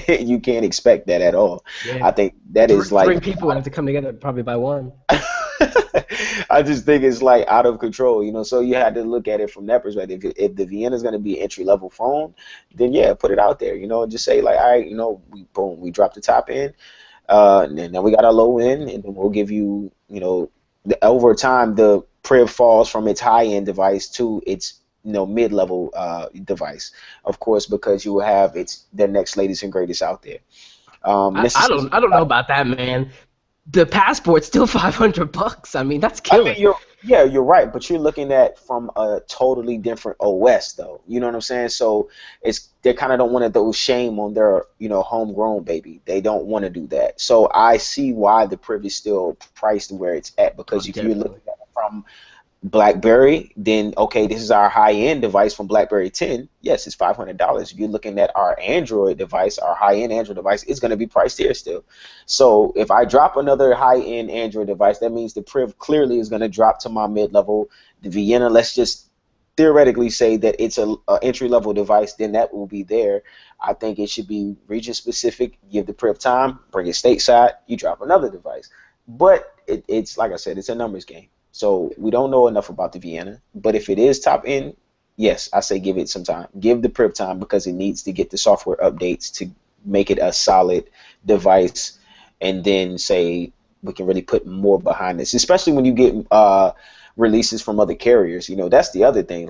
You can't expect that at all. Yeah. I think that is like 3 people have to come together probably by one. I just think it's like out of control, so you had to look at it from that perspective. If the Vienna is going to be an entry level phone, then put it out there, just say like, all right, we dropped the top end, and then we got our low end, and then we'll give you, over time the Priv falls from its high end device to its mid-level device, of course, because you will have the next latest and greatest out there. I don't know about that, man. The Passport's still $500. I mean, that's killing. You're right, but you're looking at from a totally different OS, though. You know what I'm saying? So they kind of don't want to throw shame on their homegrown baby. They don't want to do that. So I see why the Priv is still priced where it's at, because if you're looking at it from BlackBerry, then okay, this is our high-end device from BlackBerry 10. Yes, it's $500. If you're looking at our Android device, our high-end Android device, it's going to be priced here still. So if I drop another high-end Android device, that means the Priv clearly is going to drop to my mid-level. The Vienna, let's just theoretically say that it's a entry-level device, then that will be there. I think it should be region-specific. Give the Priv time, bring it stateside, you drop another device. But it's like I said, it's a numbers game. So we don't know enough about the Vienna, but if it is top end, yes, I say give it some time. Give the Priv time, because it needs to get the software updates to make it a solid device, and then say we can really put more behind this, especially when you get releases from other carriers. That's the other thing.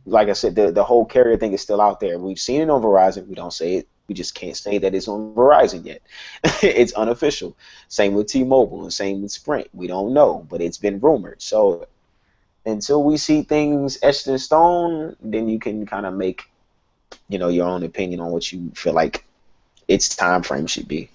Like I said, the whole carrier thing is still out there. We've seen it on Verizon. We don't say it We just can't say that it's on Verizon yet. It's unofficial. Same with T-Mobile and same with Sprint. We don't know, but it's been rumored. So until we see things etched in stone, then you can kind of make, your own opinion on what you feel like its time frame should be.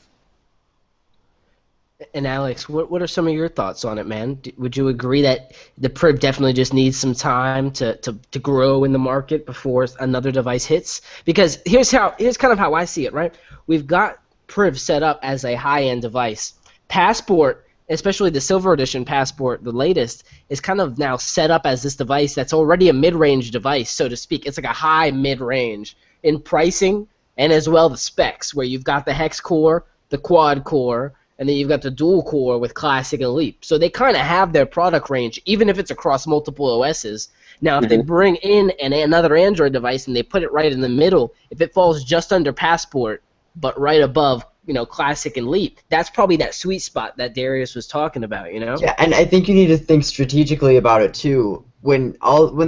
And Alex, what are some of your thoughts on it, man? Would you agree that the Priv definitely just needs some time to grow in the market before another device hits? Because here's kind of how I see it, right? We've got Priv set up as a high-end device. Passport, especially the Silver Edition Passport, the latest, is kind of now set up as this device that's already a mid-range device, so to speak. It's like a high mid-range in pricing and as well the specs, where you've got the hex core, the quad core, and then you've got the dual core with Classic and Leap. So they kind of have their product range, even if it's across multiple OSs. Now, if they bring in another Android device and they put it right in the middle, if it falls just under Passport, but right above, Classic and Leap, that's probably that sweet spot that Darius was talking about, Yeah, and I think you need to think strategically about it too. When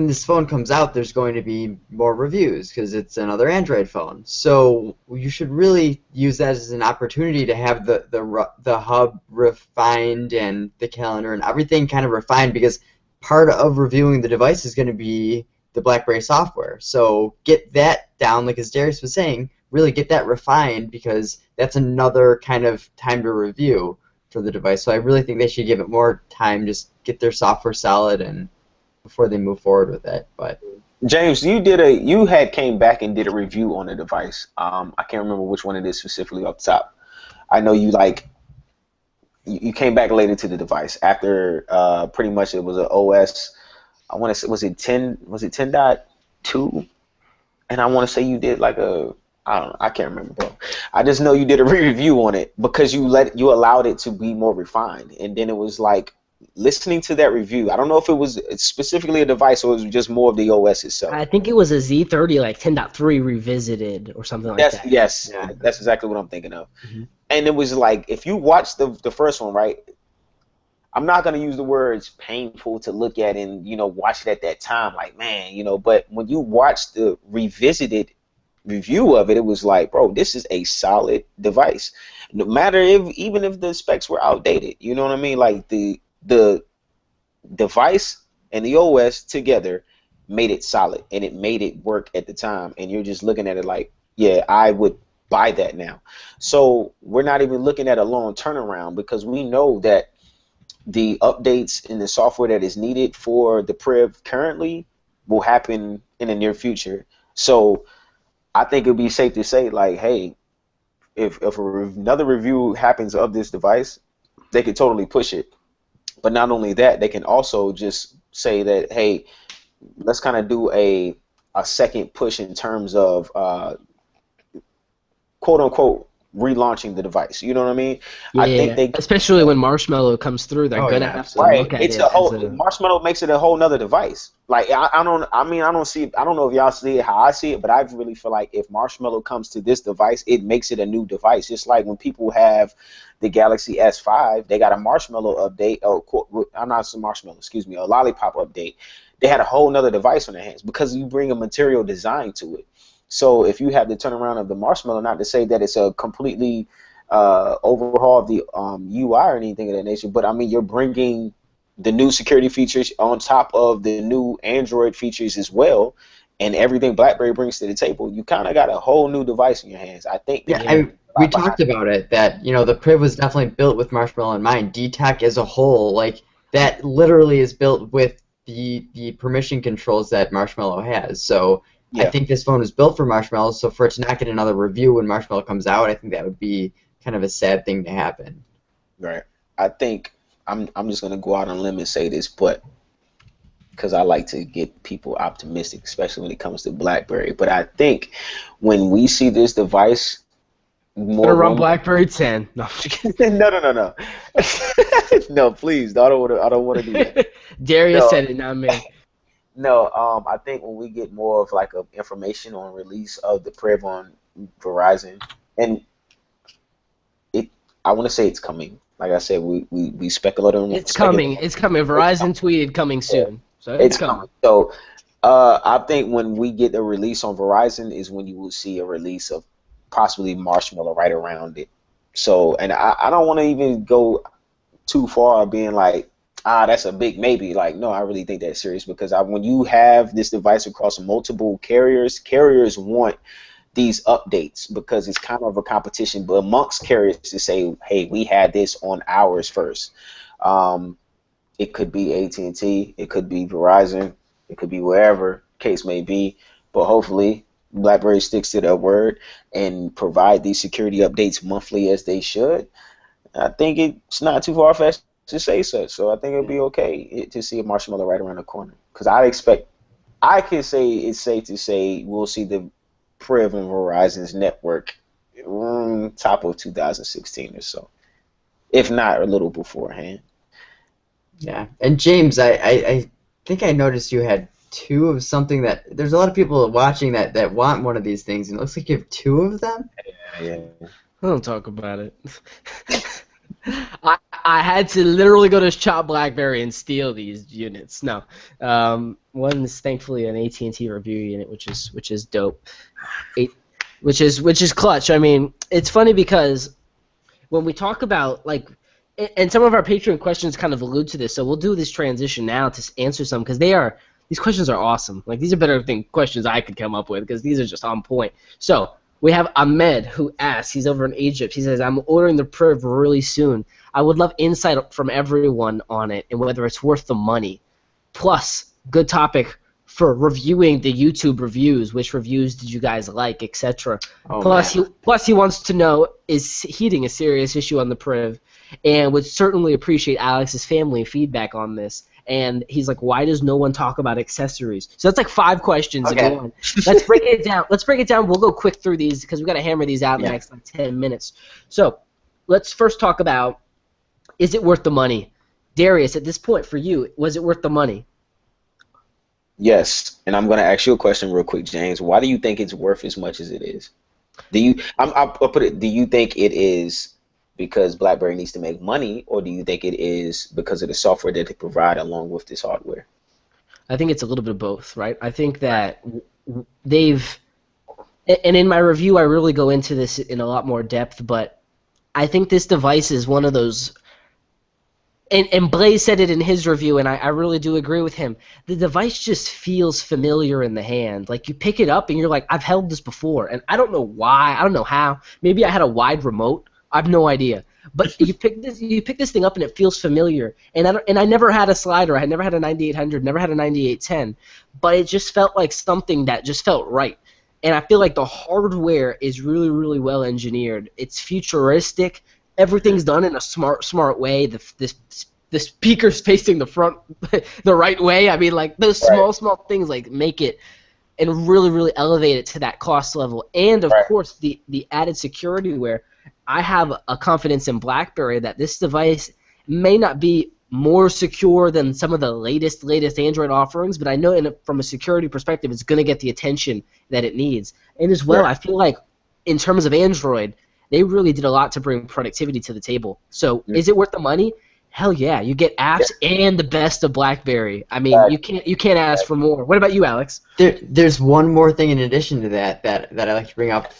this phone comes out, there's going to be more reviews because it's another Android phone. So you should really use that as an opportunity to have the hub refined and the calendar and everything kind of refined, because part of reviewing the device is going to be the BlackBerry software. So get that down, like as Darius was saying, really get that refined, because that's another kind of time to review for the device. So I really think they should give it more time, just get their software solid and before they move forward with it. But James, you had came back and did a review on the device. I can't remember which one it is specifically up top. I know you came back later to the device after pretty much it was an OS. I want to say, was it 10.2? And I want to say you did like I don't know, I can't remember, bro. I just know you did a review on it because you allowed it to be more refined, and then it was like listening to that review. I don't know if it was specifically a device or it was just more of the OS itself. I think it was a Z30 like 10.3 revisited or something like that. Yes, yeah, that's exactly what I'm thinking of. Mm-hmm. And it was like, if you watch the first one, right? I'm not gonna use the words painful to look at and watch it at that time, like man, but when you watch the revisited review of it, it was like, bro, this is a solid device. No matter even if the specs were outdated, you know what I mean? Like the device and the OS together made it solid, and it made it work at the time. And you're just looking at it like, yeah, I would buy that now. So we're not even looking at a long turnaround, because we know that the updates in the software that is needed for the Priv currently will happen in the near future. So I think it would be safe to say, like, hey, if another review happens of this device, they could totally push it. But not only that, they can also just say that, hey, let's kind of do a second push in terms of quote unquote relaunching the device. You know what I mean? Yeah, I think they, especially when Marshmallow comes through, they're gonna have to look at it's it. a whole Marshmallow makes it a whole nother device. Like I don't know if y'all see it how I see it, but I really feel like if Marshmallow comes to this device, it makes it a new device. Just like when people have the Galaxy S5, they got a Marshmallow update. Oh, I'm not some Marshmallow, excuse me, a Lollipop update. They had a whole nother device on their hands because you bring a material design to it. So if you have the turnaround of the Marshmallow, not to say that it's a completely overhaul of the UI or anything of that nature, but I mean you're bringing the new security features on top of the new Android features as well, and everything BlackBerry brings to the table. You kind of got a whole new device in your hands. I think. Yeah, we talked about it, that the Priv was definitely built with Marshmallow in mind. DTech as a whole, like that, literally is built with the permission controls that Marshmallow has. So. Yeah. I think this phone was built for Marshmallow, so for it to not get another review when Marshmallow comes out, I think that would be kind of a sad thing to happen. Right. I think I'm just gonna go out on a limb and say this, but because I like to get people optimistic, especially when it comes to BlackBerry. But I think when we see this device, more run BlackBerry 10. No, no. No, please. I don't want to do that. Darius said it, not me. No, I think when we get more of like information on release of the Priv on Verizon, and I want to say it's coming. Like I said, we speculate on it. It's coming. It's coming. Verizon tweeted coming soon. Yeah. So it's coming. So I think when we get a release on Verizon is when you will see a release of possibly marshmallow right around it. So, and I don't want to even go too far being like, that's a big maybe. Like, no, I really think that's serious because when you have this device across multiple carriers want these updates because it's kind of a competition, but amongst carriers to say, hey, we had this on ours first. It could be AT&T, it could be Verizon, it could be wherever case may be, but hopefully BlackBerry sticks to their word and provide these security updates monthly as they should. I think it's not too far-fetched to say such, so I think it'll be okay to see a marshmallow right around the corner. Because I can say it's safe to say we'll see the Priv and Verizon's network top of 2016 or so, if not a little beforehand. Yeah, and James, I think I noticed you had two of something that there's a lot of people watching that want one of these things, and it looks like you have two of them. Yeah. Don't talk about it. I had to literally go to Shop BlackBerry and steal these units. No, one is thankfully an AT&T review unit, which is dope. Which is clutch. I mean, it's funny because when we talk about like, and some of our Patreon questions kind of allude to this, so we'll do this transition now to answer some because these questions are awesome. Like these are better than questions I could come up with because these are just on point. So we have Ahmed who asks, he's over in Egypt. He says, I'm ordering the Priv really soon. I would love insight from everyone on it and whether it's worth the money. Plus, good topic for reviewing the YouTube reviews. Which reviews did you guys like, etc. Oh, Plus, man. he wants to know, is heating a serious issue on the Priv? And would certainly appreciate Alex's family feedback on this. And he's like, why does no one talk about accessories? So that's like 5 questions in one. Let's break it down. We'll go quick through these because we've got to hammer these out in the next like 10 minutes. So let's first talk about, is it worth the money? Darius, at this point for you, was it worth the money? Yes, and I'm going to ask you a question real quick, James. Why do you think it's worth as much as it is? I'll put it. Do you think it is because BlackBerry needs to make money, or do you think it is because of the software that they provide along with this hardware? I think it's a little bit of both, right? I think that they've, and in my review I really go into this in a lot more depth, but I think this device is one of those, and Blaze said it in his review, and I really do agree with him. The device just feels familiar in the hand. Like you pick it up and you're like, I've held this before, and I don't know why, I don't know how. Maybe I had a wide remote. I have no idea. But you pick this thing up and it feels familiar. And I never had a slider. I had never had a 9800, never had a 9810. But it just felt like something that just felt right. And I feel like the hardware is really, really well engineered. It's futuristic. Everything's done in a smart way. The speaker's facing the front the right way. I mean, like those small things like make it and really, really elevate it to that cost level. And of course, the added security where I have a confidence in BlackBerry that this device may not be more secure than some of the latest Android offerings, but I know from a security perspective it's going to get the attention that it needs. And as well, I feel like in terms of Android, they really did a lot to bring productivity to the table. So is it worth the money? Hell yeah. You get apps and the best of BlackBerry. I mean, you can't ask for more. What about you, Alex? There's one more thing in addition to that I like to bring up.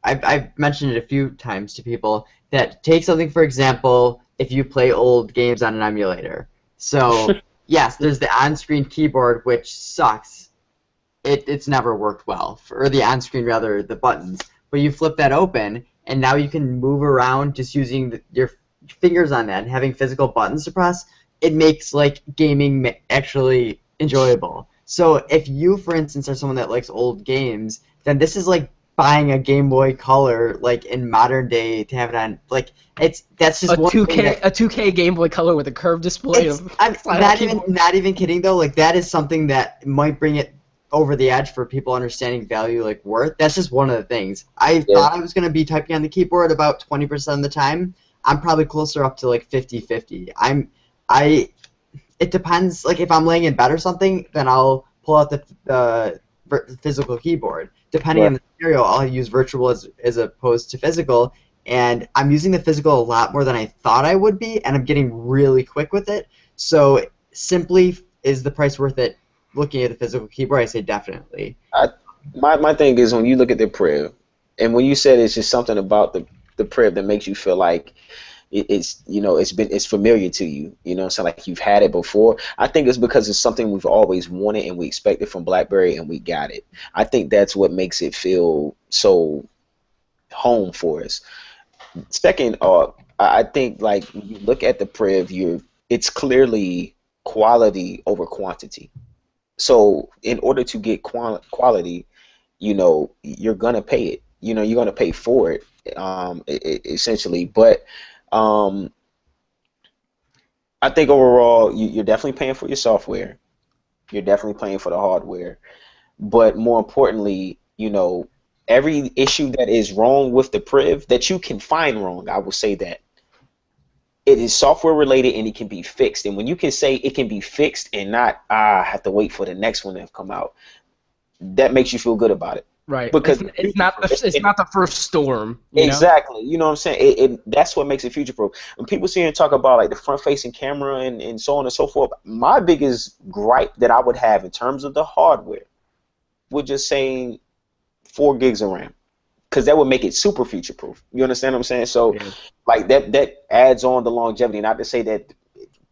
I've mentioned it a few times to people that take something, for example, if you play old games on an emulator. So, yes, there's the on-screen keyboard, which sucks. It's never worked well. Or the on-screen, rather, the buttons. But you flip that open, and now you can move around just using your fingers on that and having physical buttons to press. It makes, like, gaming actually enjoyable. So if you, for instance, are someone that likes old games, then this is like buying a Game Boy Color, like in modern day, to have it on, like that's just a 2K Game Boy Color with a curved display. I'm not even kidding though. Like that is something that might bring it over the edge for people understanding value, like worth. That's just one of the things. I thought I was gonna be typing on the keyboard about 20% of the time. I'm probably closer up to like 50-50. It depends. Like if I'm laying in bed or something, then I'll pull out the physical keyboard. Depending on the scenario, I'll use virtual as opposed to physical, and I'm using the physical a lot more than I thought I would be, and I'm getting really quick with it. So simply, is the price worth it? Looking at the physical keyboard, I say definitely. My thing is when you look at the Priv, And when you said it's just something about the Priv that makes you feel like it's it's familiar to you, so like you've had it before. I think it's because it's something we've always wanted and we expected from BlackBerry and we got it. I think that's what makes it feel so home for us. Second, I think like when you look at the Priv, it's clearly quality over quantity. So in order to get quality, you're gonna pay it. You're gonna pay for it, essentially. But um, I think overall, you're definitely paying for your software. You're definitely paying for the hardware. But more importantly, every issue that is wrong with the Priv that you can find wrong, I will say that it is software related and it can be fixed. And when you can say it can be fixed and not, I have to wait for the next one to come out, that makes you feel good about it. Right. Because It's not the first storm. Exactly. You know what I'm saying? That's what makes it future proof. When people see and talk about like the front facing camera and so on and so forth, my biggest gripe that I would have in terms of the hardware would just saying 4 gigs of RAM. Because that would make it super future proof. You understand what I'm saying? So like that adds on the longevity. Not to say that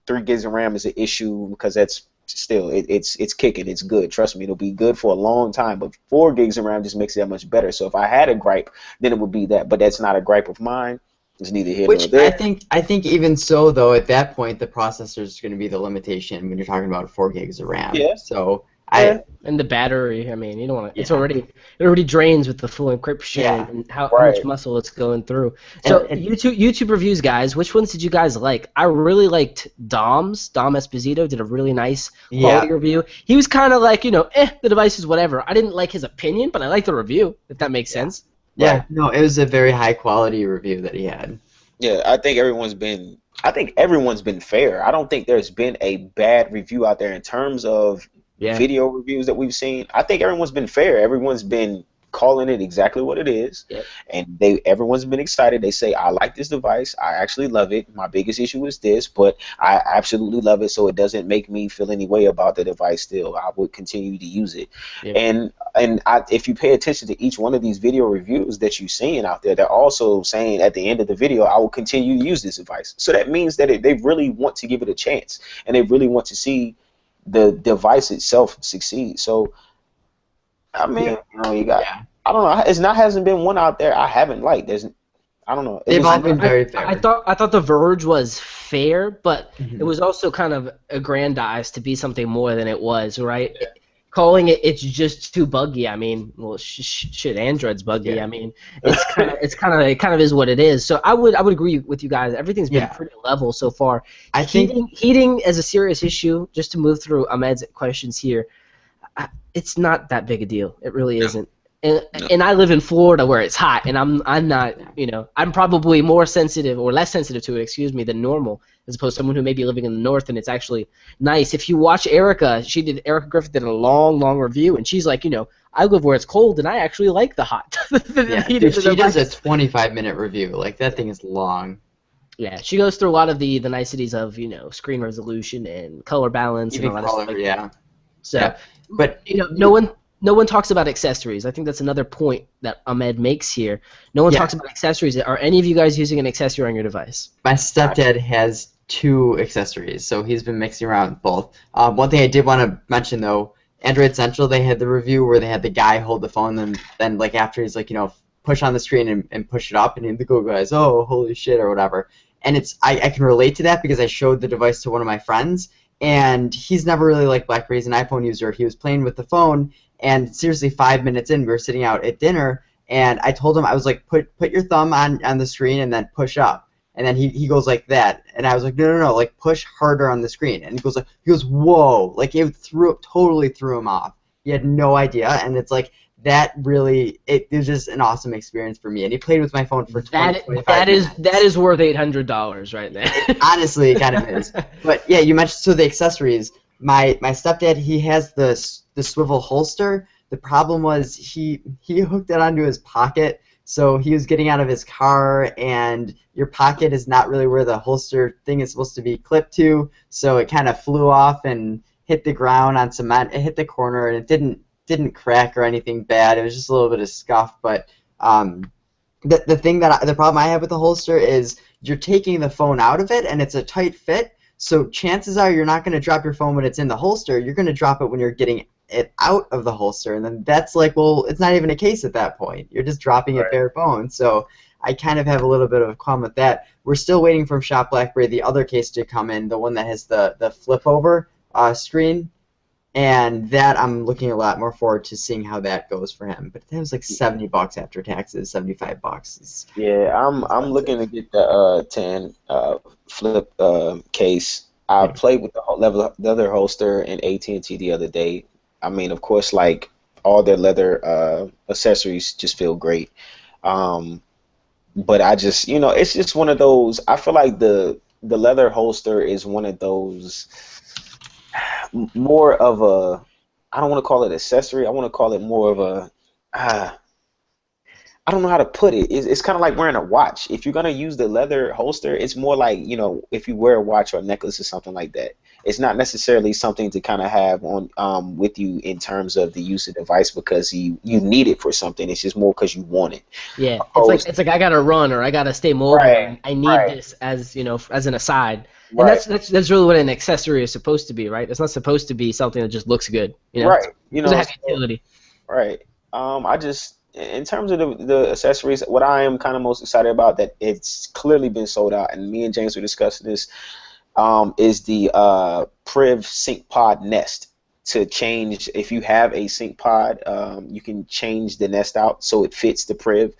3 gigs of RAM is an issue, because that's still it's kicking, it's good. Trust me, it'll be good for a long time. But 4 gigs of RAM just makes it that much better. So if I had a gripe, then it would be that. But that's not a gripe of mine. It's neither here nor there. I think even so though, at that point the processor is going to be the limitation when you're talking about 4 gigs of RAM. Yeah. So and the battery, I mean, you don't want to. It already drains with the full encryption and how much muscle it's going through. So YouTube reviews, guys. Which ones did you guys like? I really liked Dom Esposito did a really nice quality review. He was kind of like, the device is whatever. I didn't like his opinion, but I liked the review. If that makes sense. Yeah. No, it was a very high quality review that he had. Yeah, I think everyone's been fair. I don't think there's been a bad review out there in terms of video reviews that we've seen. I think everyone's been fair. Everyone's been calling it exactly what it is, and everyone's been excited. They say, I like this device, I actually love it. My biggest issue is this, but I absolutely love it, so it doesn't make me feel any way about the device. Still, I would continue to use it. And if you pay attention to each one of these video reviews that you're seeing out there, they're also saying at the end of the video, I will continue to use this device. So that means that they really want to give it a chance, and they really want to see the device itself succeed. So I mean, you got. I don't know. Hasn't been one out there I haven't liked. I don't know. They've all been very fair. I thought The Verge was fair, but it was also kind of aggrandized to be something more than it was, right? Yeah. Calling it's just too buggy. I mean, well, shit, Android's buggy. Yeah. I mean, it kind of is what it is. So I would agree with you guys. Everything's been pretty level so far. I think heating as a serious issue. Just to move through Ahmed's questions here. It's not that big a deal. It really isn't. And I live in Florida where it's hot, and I'm not, I'm probably more sensitive or less sensitive to it, than normal, as opposed to someone who may be living in the north and it's actually nice. If you watch Erica Griffith did a long review, and she's like, I live where it's cold and I actually like the hot. She does a 25-minute review. Like, that thing is long. Yeah, she goes through a lot of the niceties of, screen resolution and color balance and all that stuff. Yeah. So, but no one talks about accessories. I think that's another point that Ahmed makes here. No one talks about accessories. Are any of you guys using an accessory on your device? My stepdad has 2 accessories, so he's been mixing around with both. One thing I did want to mention though, Android Central, they had the review where they had the guy hold the phone, and then like after he's like, push on the screen and push it up, and the Google guy's, oh, holy shit, or whatever. And I can relate to that because I showed the device to one of my friends, and he's never really liked BlackBerry. He's an iPhone user. He was playing with the phone, and seriously, 5 minutes in, we were sitting out at dinner, and I told him, I was like, put your thumb on the screen and then push up. And then he goes like that, and I was like, no, like push harder on the screen. And he goes, whoa, like it totally threw him off. He had no idea, and it's like that really, it was just an awesome experience for me. And he played with my phone for 25 minutes. That is worth $800 right there. Honestly, it kind of is. But yeah, you mentioned the accessories. My stepdad, he has the swivel holster. The problem was he hooked it onto his pocket, so he was getting out of his car, and your pocket is not really where the holster thing is supposed to be clipped to, so it kind of flew off and hit the ground on cement. It hit the corner, and it didn't crack or anything bad. It was just a little bit of scuff, but The thing the problem I have with the holster is you're taking the phone out of it and it's a tight fit. So chances are you're not going to drop your phone when it's in the holster. You're going to drop it when you're getting it out of the holster, and then that's like, well, it's not even a case at that point. You're just dropping it bare phone. So I kind of have a little bit of a qualm with that. We're still waiting from Shop BlackBerry the other case to come in, the one that has the flip over screen. And that I'm looking a lot more forward to seeing how that goes for him. But that was like $70 after taxes, $75. Yeah, I'm looking to get the 10 flip case. I played with the other holster in AT&T the other day. I mean, of course, like all their leather accessories just feel great. But I just, it's just one of those. I feel like the leather holster is one of those more of a, I don't want to call it accessory. I want to call it more of a, I don't know how to put it. It's kind of like wearing a watch. If you're going to use the leather holster, it's more like, if you wear a watch or a necklace or something like that. It's not necessarily something to kind of have on with you in terms of the use of the device because you need it for something. It's just more because you want it. Yeah, it's like I gotta run or I gotta stay mobile. Right, I need this as as an aside. And right. that's really what an accessory is supposed to be, right? It's not supposed to be something that just looks good. Right. It doesn't have utility. Right. I just, in terms of the accessories, what I am kind of most excited about that it's clearly been sold out, and me and James were discussing this, is the Priv Sync Pod Nest. To change, if you have a Sync Pod, you can change the Nest out so it fits the Priv.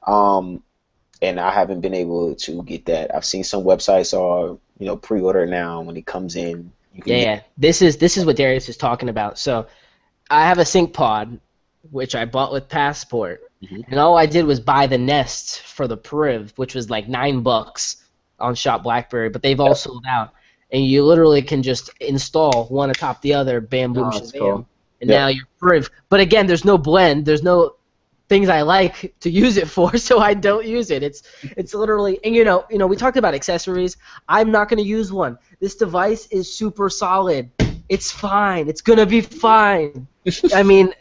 And I haven't been able to get that. I've seen some websites are pre-order now. When it comes in, you can This is what Darius is talking about. So I have a Sync Pod, which I bought with Passport, and all I did was buy the Nest for the Priv, which was like $9 on Shop BlackBerry, but they've all sold out. And you literally can just install one atop the other, bam, boom, shazam, cool. and now you're Priv. But again, there's no blend, there's no things I like to use it for, so I don't use it. It's literally, and we talked about accessories. I'm not going to use one. This device is super solid. It's fine. It's going to be fine. I mean,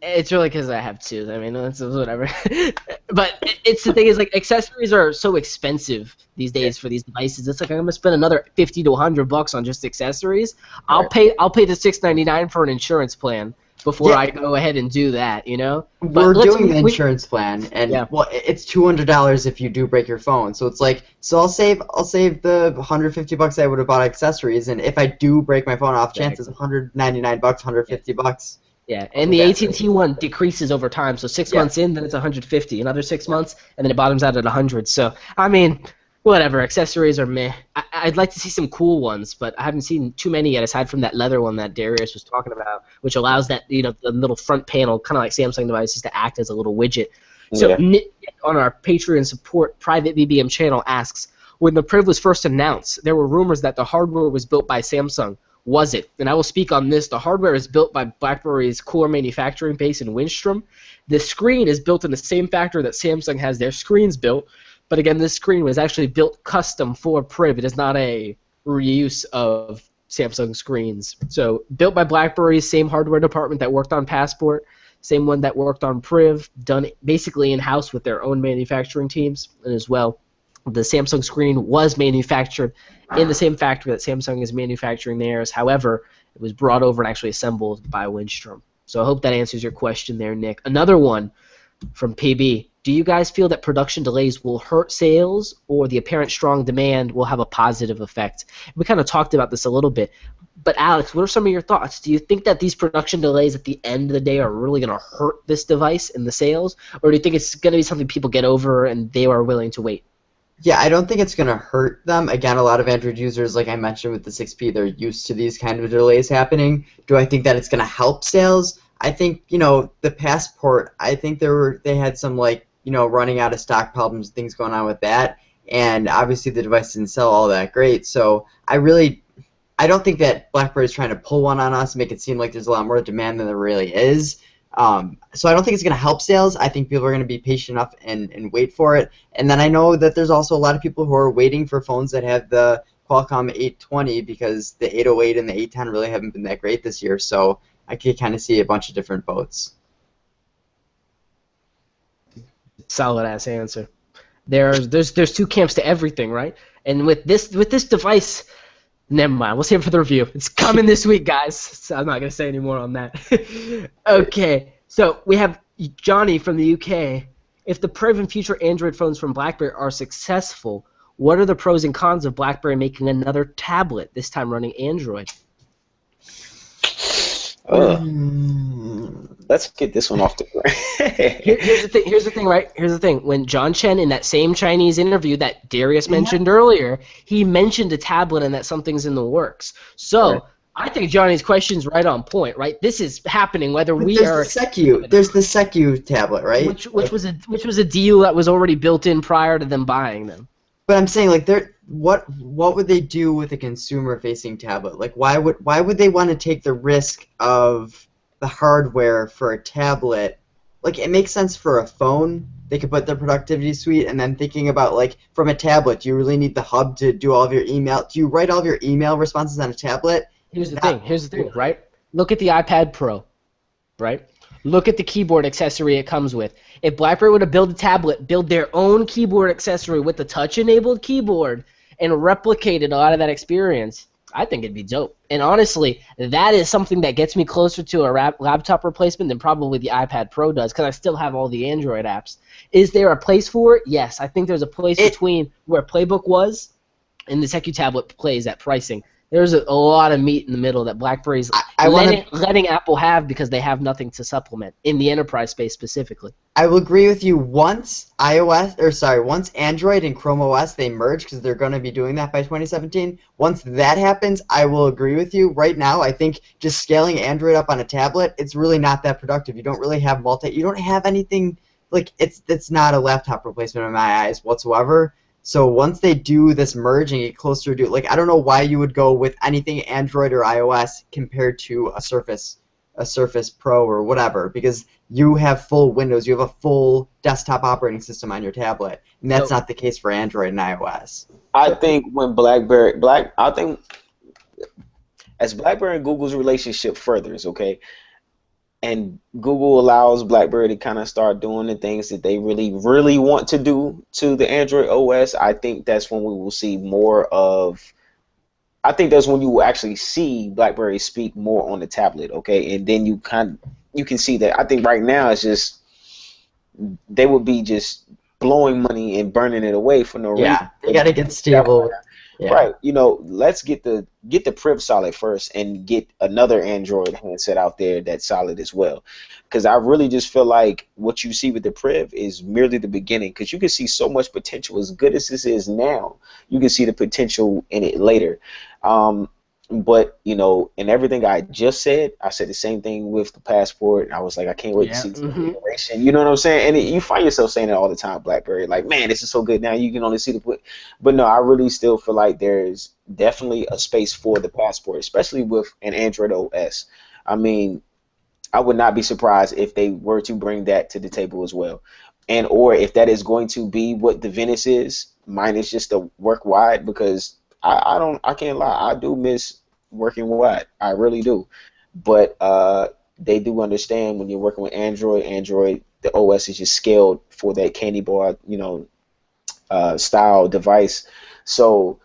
it's really because I have two. I mean, it's whatever. But it's the thing is, like, accessories are so expensive these days for these devices. It's like I'm gonna spend another $50 to $100 on just accessories. I'll pay the $6.99 for an insurance plan before I go ahead and do that. We're doing the insurance plan, and well, it's $200 if you do break your phone. So it's like, I'll save the $150 I would have bought accessories, and if I do break my phone off, chances $199, $150. Yeah, and the AT&T one decreases over time. So 6 months in, then it's 150. Another 6 months, and then it bottoms out at 100. So I mean, whatever. Accessories are meh. I'd like to see some cool ones, but I haven't seen too many yet. Aside from that leather one that Darius was talking about, which allows that the little front panel, kind of like Samsung devices, to act as a little widget. So Nick on our Patreon support private BBM channel asks, when the Priv was first announced, there were rumors that the hardware was built by Samsung. Was it? And I will speak on this. The hardware is built by BlackBerry's core manufacturing base in Windstrom. The screen is built in the same factory that Samsung has their screens built. But again, this screen was actually built custom for Priv. It is not a reuse of Samsung screens. So built by BlackBerry's same hardware department that worked on Passport, same one that worked on Priv, done basically in-house with their own manufacturing teams. And as well, the Samsung screen was manufactured in the same factory that Samsung is manufacturing theirs. However, it was brought over and actually assembled by Windstrom. So I hope that answers your question there, Nick. Another one from PB. Do you guys feel that production delays will hurt sales, or the apparent strong demand will have a positive effect? We kind of talked about this a little bit. But Alex, what are some of your thoughts? Do you think that these production delays at the end of the day are really going to hurt this device in the sales, or do you think it's going to be something people get over and they are willing to wait? Yeah, I don't think it's going to hurt them. Again, a lot of Android users, like I mentioned with the 6P, they're used to these kind of delays happening. Do I think that it's going to help sales? I think, the Passport, I think they had some, running out of stock problems, things going on with that. And obviously the device didn't sell all that great. So I don't think that BlackBerry is trying to pull one on us, make it seem like there's a lot more demand than there really is. So I don't think it's going to help sales. I think people are going to be patient enough and wait for it. And then I know that there's also a lot of people who are waiting for phones that have the Qualcomm 820 because the 808 and the 810 really haven't been that great this year. So I could kind of see a bunch of different boats. Solid ass answer. There's two camps to everything, right? And with this device, never mind. We'll save it for the review. It's coming this week, guys. So I'm not gonna say any more on that. Okay, so we have Johnny from the UK. If the Priv and future Android phones from BlackBerry are successful, what are the pros and cons of BlackBerry making another tablet, this time running Android? Let's get this one off the ground. Here's the thing. Here's the thing. When John Chen, in that same Chinese interview that Darius mentioned earlier, he mentioned a tablet and that something's in the works. So Right. I think Johnny's question's right on point. Right, this is happening whether But we there's are. the Secu. There's the Secu tablet, right? Which was a deal that was already built in prior to them buying them. But I'm saying, like, what would they do with a consumer-facing tablet? Like, why would they want to take the risk of the hardware for a tablet? Like, it makes sense for a phone. They could put their productivity suite, and then thinking about, like, from a tablet, do you really need the hub to do all of your email? Do you write all of your email responses on a tablet? Here's the thing, right? Look at the iPad Pro, right? Look at the keyboard accessory it comes with. If BlackBerry were to build a tablet, build their own keyboard accessory with the touch-enabled keyboard, and replicated a lot of that experience, I think it'd be dope. And honestly, that is something that gets me closer to a laptop replacement than probably the iPad Pro does, because I still have all the Android apps. Is there a place for it? Yes. I think there's a place between where Playbook was and the Secu tablet plays at pricing. There's a lot of meat in the middle that BlackBerry's letting Apple have because they have nothing to supplement in the enterprise space specifically. I will agree with you. Once Android and Chrome OS they merge, because they're going to be doing that by 2017. Once that happens, I will agree with you. Right now, I think just scaling Android up on a tablet, it's really not that productive. You don't really have you don't have anything like it's not a laptop replacement in my eyes whatsoever. So once they do this merge and get closer to, like, I don't know why you would go with anything Android or iOS compared to a Surface Pro or whatever, because you have full Windows, you have a full desktop operating system on your tablet, and that's not the case for Android and iOS. I think when as BlackBerry and Google's relationship furthers, okay, and Google allows BlackBerry to kind of start doing the things that they really, really want to do to the Android OS, I think that's when we will see more of. I think that's when you will actually see BlackBerry speak more on the tablet, okay, and then you can see that. I think right now it's just they would be just blowing money and burning it away for no reason. Yeah, they gotta get stable. Yeah. Right, let's get the Priv solid first and get another Android handset out there that's solid as well, because I really just feel like what you see with the Priv is merely the beginning, because you can see so much potential. As good as this is now, you can see the potential in it later. But in everything I just said, I said the same thing with the Passport. I was like, I can't wait to see the generation. You know what I'm saying? And you find yourself saying it all the time, BlackBerry. Like, man, this is so good. Now you can only see but no, I really still feel like there's definitely a space for the Passport, especially with an Android OS. I mean, I would not be surprised if they were to bring that to the table as well, and or if that is going to be what the Venice is. Mine is just the work wide, because I can't lie, I do miss working wide. I really do. But they do understand when you're working with Android, the OS is just scaled for that candy bar, style device. So,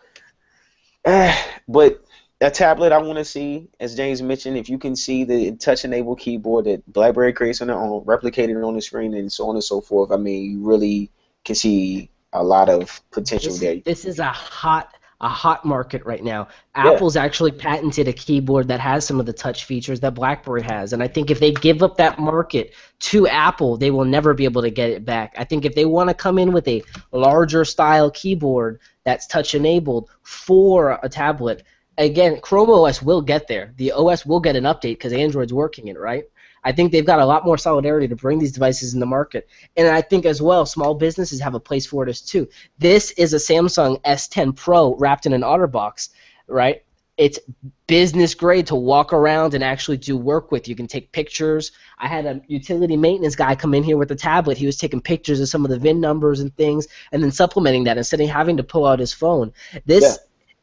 but a tablet I want to see, as James mentioned, if you can see the touch-enabled keyboard that BlackBerry creates on their own, replicated on the screen, and so on and so forth. I mean, you really can see a lot of potential there. This is a hot market right now. Apple's actually patented a keyboard that has some of the touch features that BlackBerry has, and I think if they give up that market to Apple, they will never be able to get it back. I think if they want to come in with a larger style keyboard that's touch enabled for a tablet, again, Chrome OS will get there. The OS will get an update because Android's working it, right? I think they've got a lot more solidarity to bring these devices in the market. And I think as well, small businesses have a place for it as too. This is a Samsung S10 Pro wrapped in an OtterBox, right? It's business grade to walk around and actually do work with. You can take pictures. I had a utility maintenance guy come in here with a tablet. He was taking pictures of some of the VIN numbers and things and then supplementing that instead of having to pull out his phone.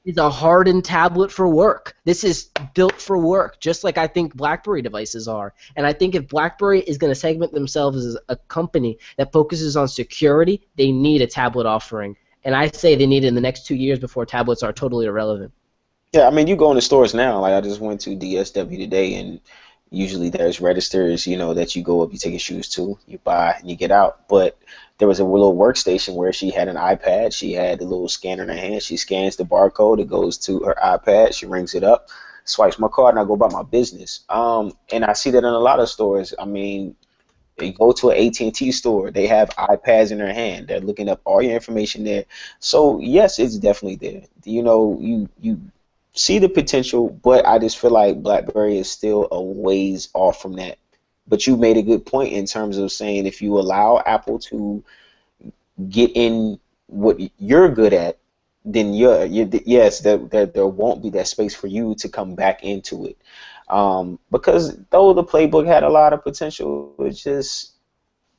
is a hardened tablet for work. This is built for work, just like I think BlackBerry devices are. And I think if BlackBerry is going to segment themselves as a company that focuses on security, they need a tablet offering. And I say they need it in the next 2 years before tablets are totally irrelevant. Yeah, I mean, you go in the stores now. Like I just went to DSW today, and usually there's registers, that you go up, you take your shoes to, you buy, and you get out. But there was a little workstation where she had an iPad. She had a little scanner in her hand. She scans the barcode. It goes to her iPad. She rings it up, swipes my card, and I go about my business. And I see that in a lot of stores. I mean, you go to an AT&T store, they have iPads in their hand. They're looking up all your information there. So yes, it's definitely there. You see the potential, but I just feel like BlackBerry is still a ways off from that. But you made a good point in terms of saying if you allow Apple to get in what you're good at, then yes, there won't be that space for you to come back into it. Because though the playbook had a lot of potential, it's just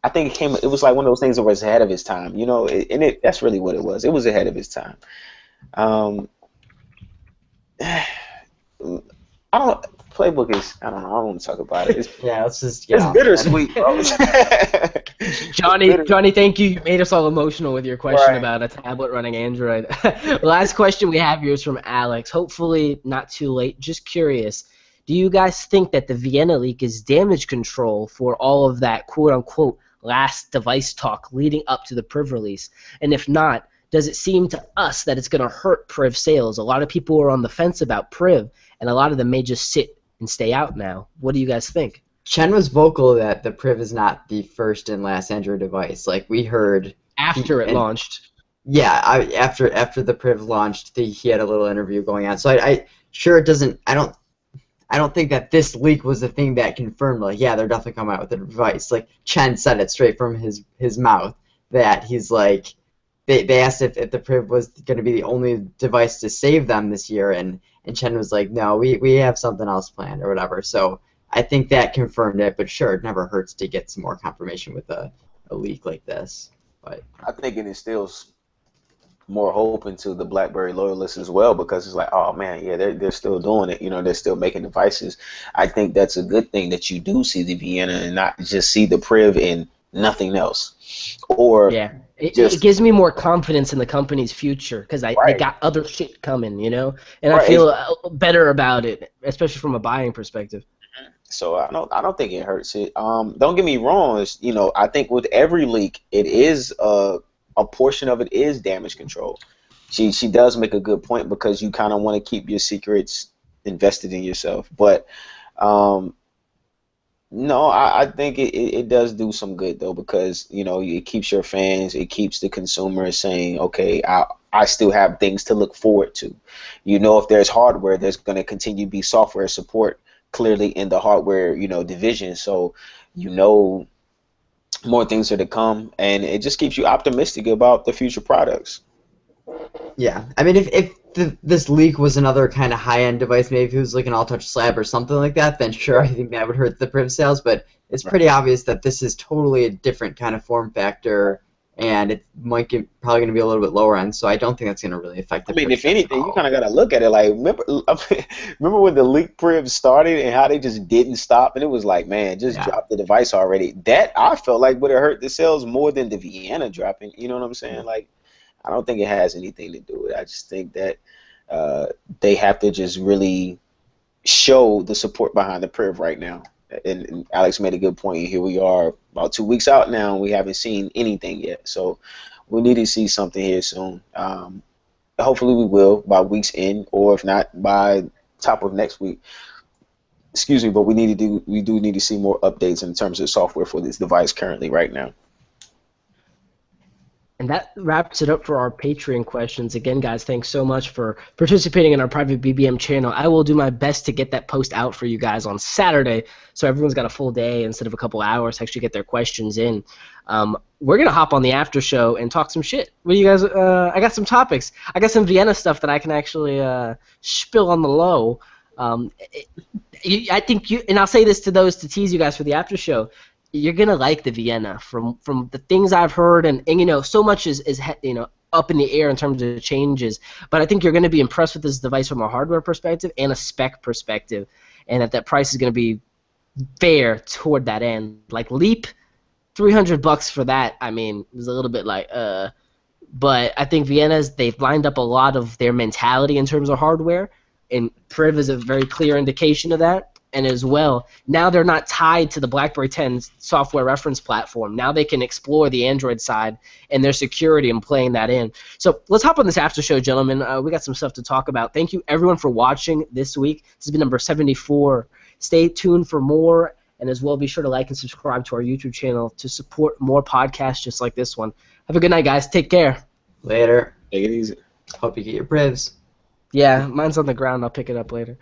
I think it was like one of those things that was ahead of its time, that's really what it was. It was ahead of its time. Um, I don't. Playbook is. I don't know. I don't want to talk about it. Yeah, let's just get It's off bittersweet, bro. Johnny, thank you. You made us all emotional with your question Right. about a tablet running Android. Last question we have here is from Alex. Hopefully not too late. Just curious. Do you guys think that the Vienna leak is damage control for all of that quote-unquote last device talk leading up to the Priv release? And if not, does it seem to us that it's going to hurt Priv sales? A lot of people are on the fence about Priv, and a lot of them may just sit and stay out now. What do you guys think? Chen was vocal that the Priv is not the first and last Android device. Like we heard After it launched. Yeah, after the Priv launched, he had a little interview going on. So I sure it doesn't. I don't think that this leak was the thing that confirmed. Like, yeah, they're definitely coming out with a device. Like Chen said it straight from his mouth that he's like. They asked if the Priv was going to be the only device to save them this year, and Chen was like, no, we have something else planned or whatever. So I think that confirmed it, but sure, it never hurts to get some more confirmation with a leak like this. But I think it instills more hope into the BlackBerry loyalists as well because it's like, oh man, yeah, they're still doing it. They're still making devices. I think that's a good thing that you do see the Vienna and not just see the Priv and nothing else. Or yeah, it gives me more confidence in the company's future because they got other shit coming, and I feel better about it, especially from a buying perspective. So I don't think it hurts it. Don't get me wrong. I think with every leak, it is a portion of it is damage control. She does make a good point because you kind of want to keep your secrets invested in yourself, but no, I think it does do some good though because it keeps your fans, it keeps the consumer saying, okay, I still have things to look forward to. If there's hardware, there's going to continue to be software support clearly in the hardware division, so more things are to come, and it just keeps you optimistic about the future products. yeah, I mean, if this leak was another kind of high-end device, maybe if it was like an all-touch slab or something like that, then sure, I think that would hurt the Priv sales. But it's pretty obvious that this is totally a different kind of form factor, and it might probably going to be a little bit lower end. So I don't think that's going to really affect the Priv If sales anything, at all. you kind of got to look at it like remember when the leak Priv started and how they just didn't stop, and it was like, man, just drop the device already. That I felt like would have hurt the sales more than the Vienna dropping. You know what I'm saying? Like, I don't think it has anything to do with it. I just think that they have to just really show the support behind the Priv right now. And Alex made a good point. Here we are about 2 weeks out now, and we haven't seen anything yet. So we need to see something here soon. Hopefully we will by week's end, or if not, by top of next week. Excuse me, but we do need to see more updates in terms of software for this device currently right now. And that wraps it up for our Patreon questions. Again, guys, thanks so much for participating in our private BBM channel. I will do my best to get that post out for you guys on Saturday, so everyone's got a full day instead of a couple hours to actually get their questions in. We're going to hop on the after show and talk some shit. What do you guys? I got some topics. I got some Vienna stuff that I can actually spill on the low. I think and I'll say this to tease you guys for the after show. You're gonna like the Vienna from the things I've heard, and so much is up in the air in terms of changes. But I think you're going to be impressed with this device from a hardware perspective and a spec perspective, and that price is going to be fair toward that end. Like Leap, $300 for that. I mean, it was a little bit like But I think they've lined up a lot of their mentality in terms of hardware, and Priv is a very clear indication of that. And as well, now they're not tied to the BlackBerry 10 software reference platform. Now they can explore the Android side and their security and playing that in. So let's hop on this after show, gentlemen. We got some stuff to talk about. Thank you, everyone, for watching this week. This has been number 74. Stay tuned for more, and as well, be sure to like and subscribe to our YouTube channel to support more podcasts just like this one. Have a good night, guys. Take care. Later. Take it easy. Hope you get your Privs. Yeah, mine's on the ground. I'll pick it up later.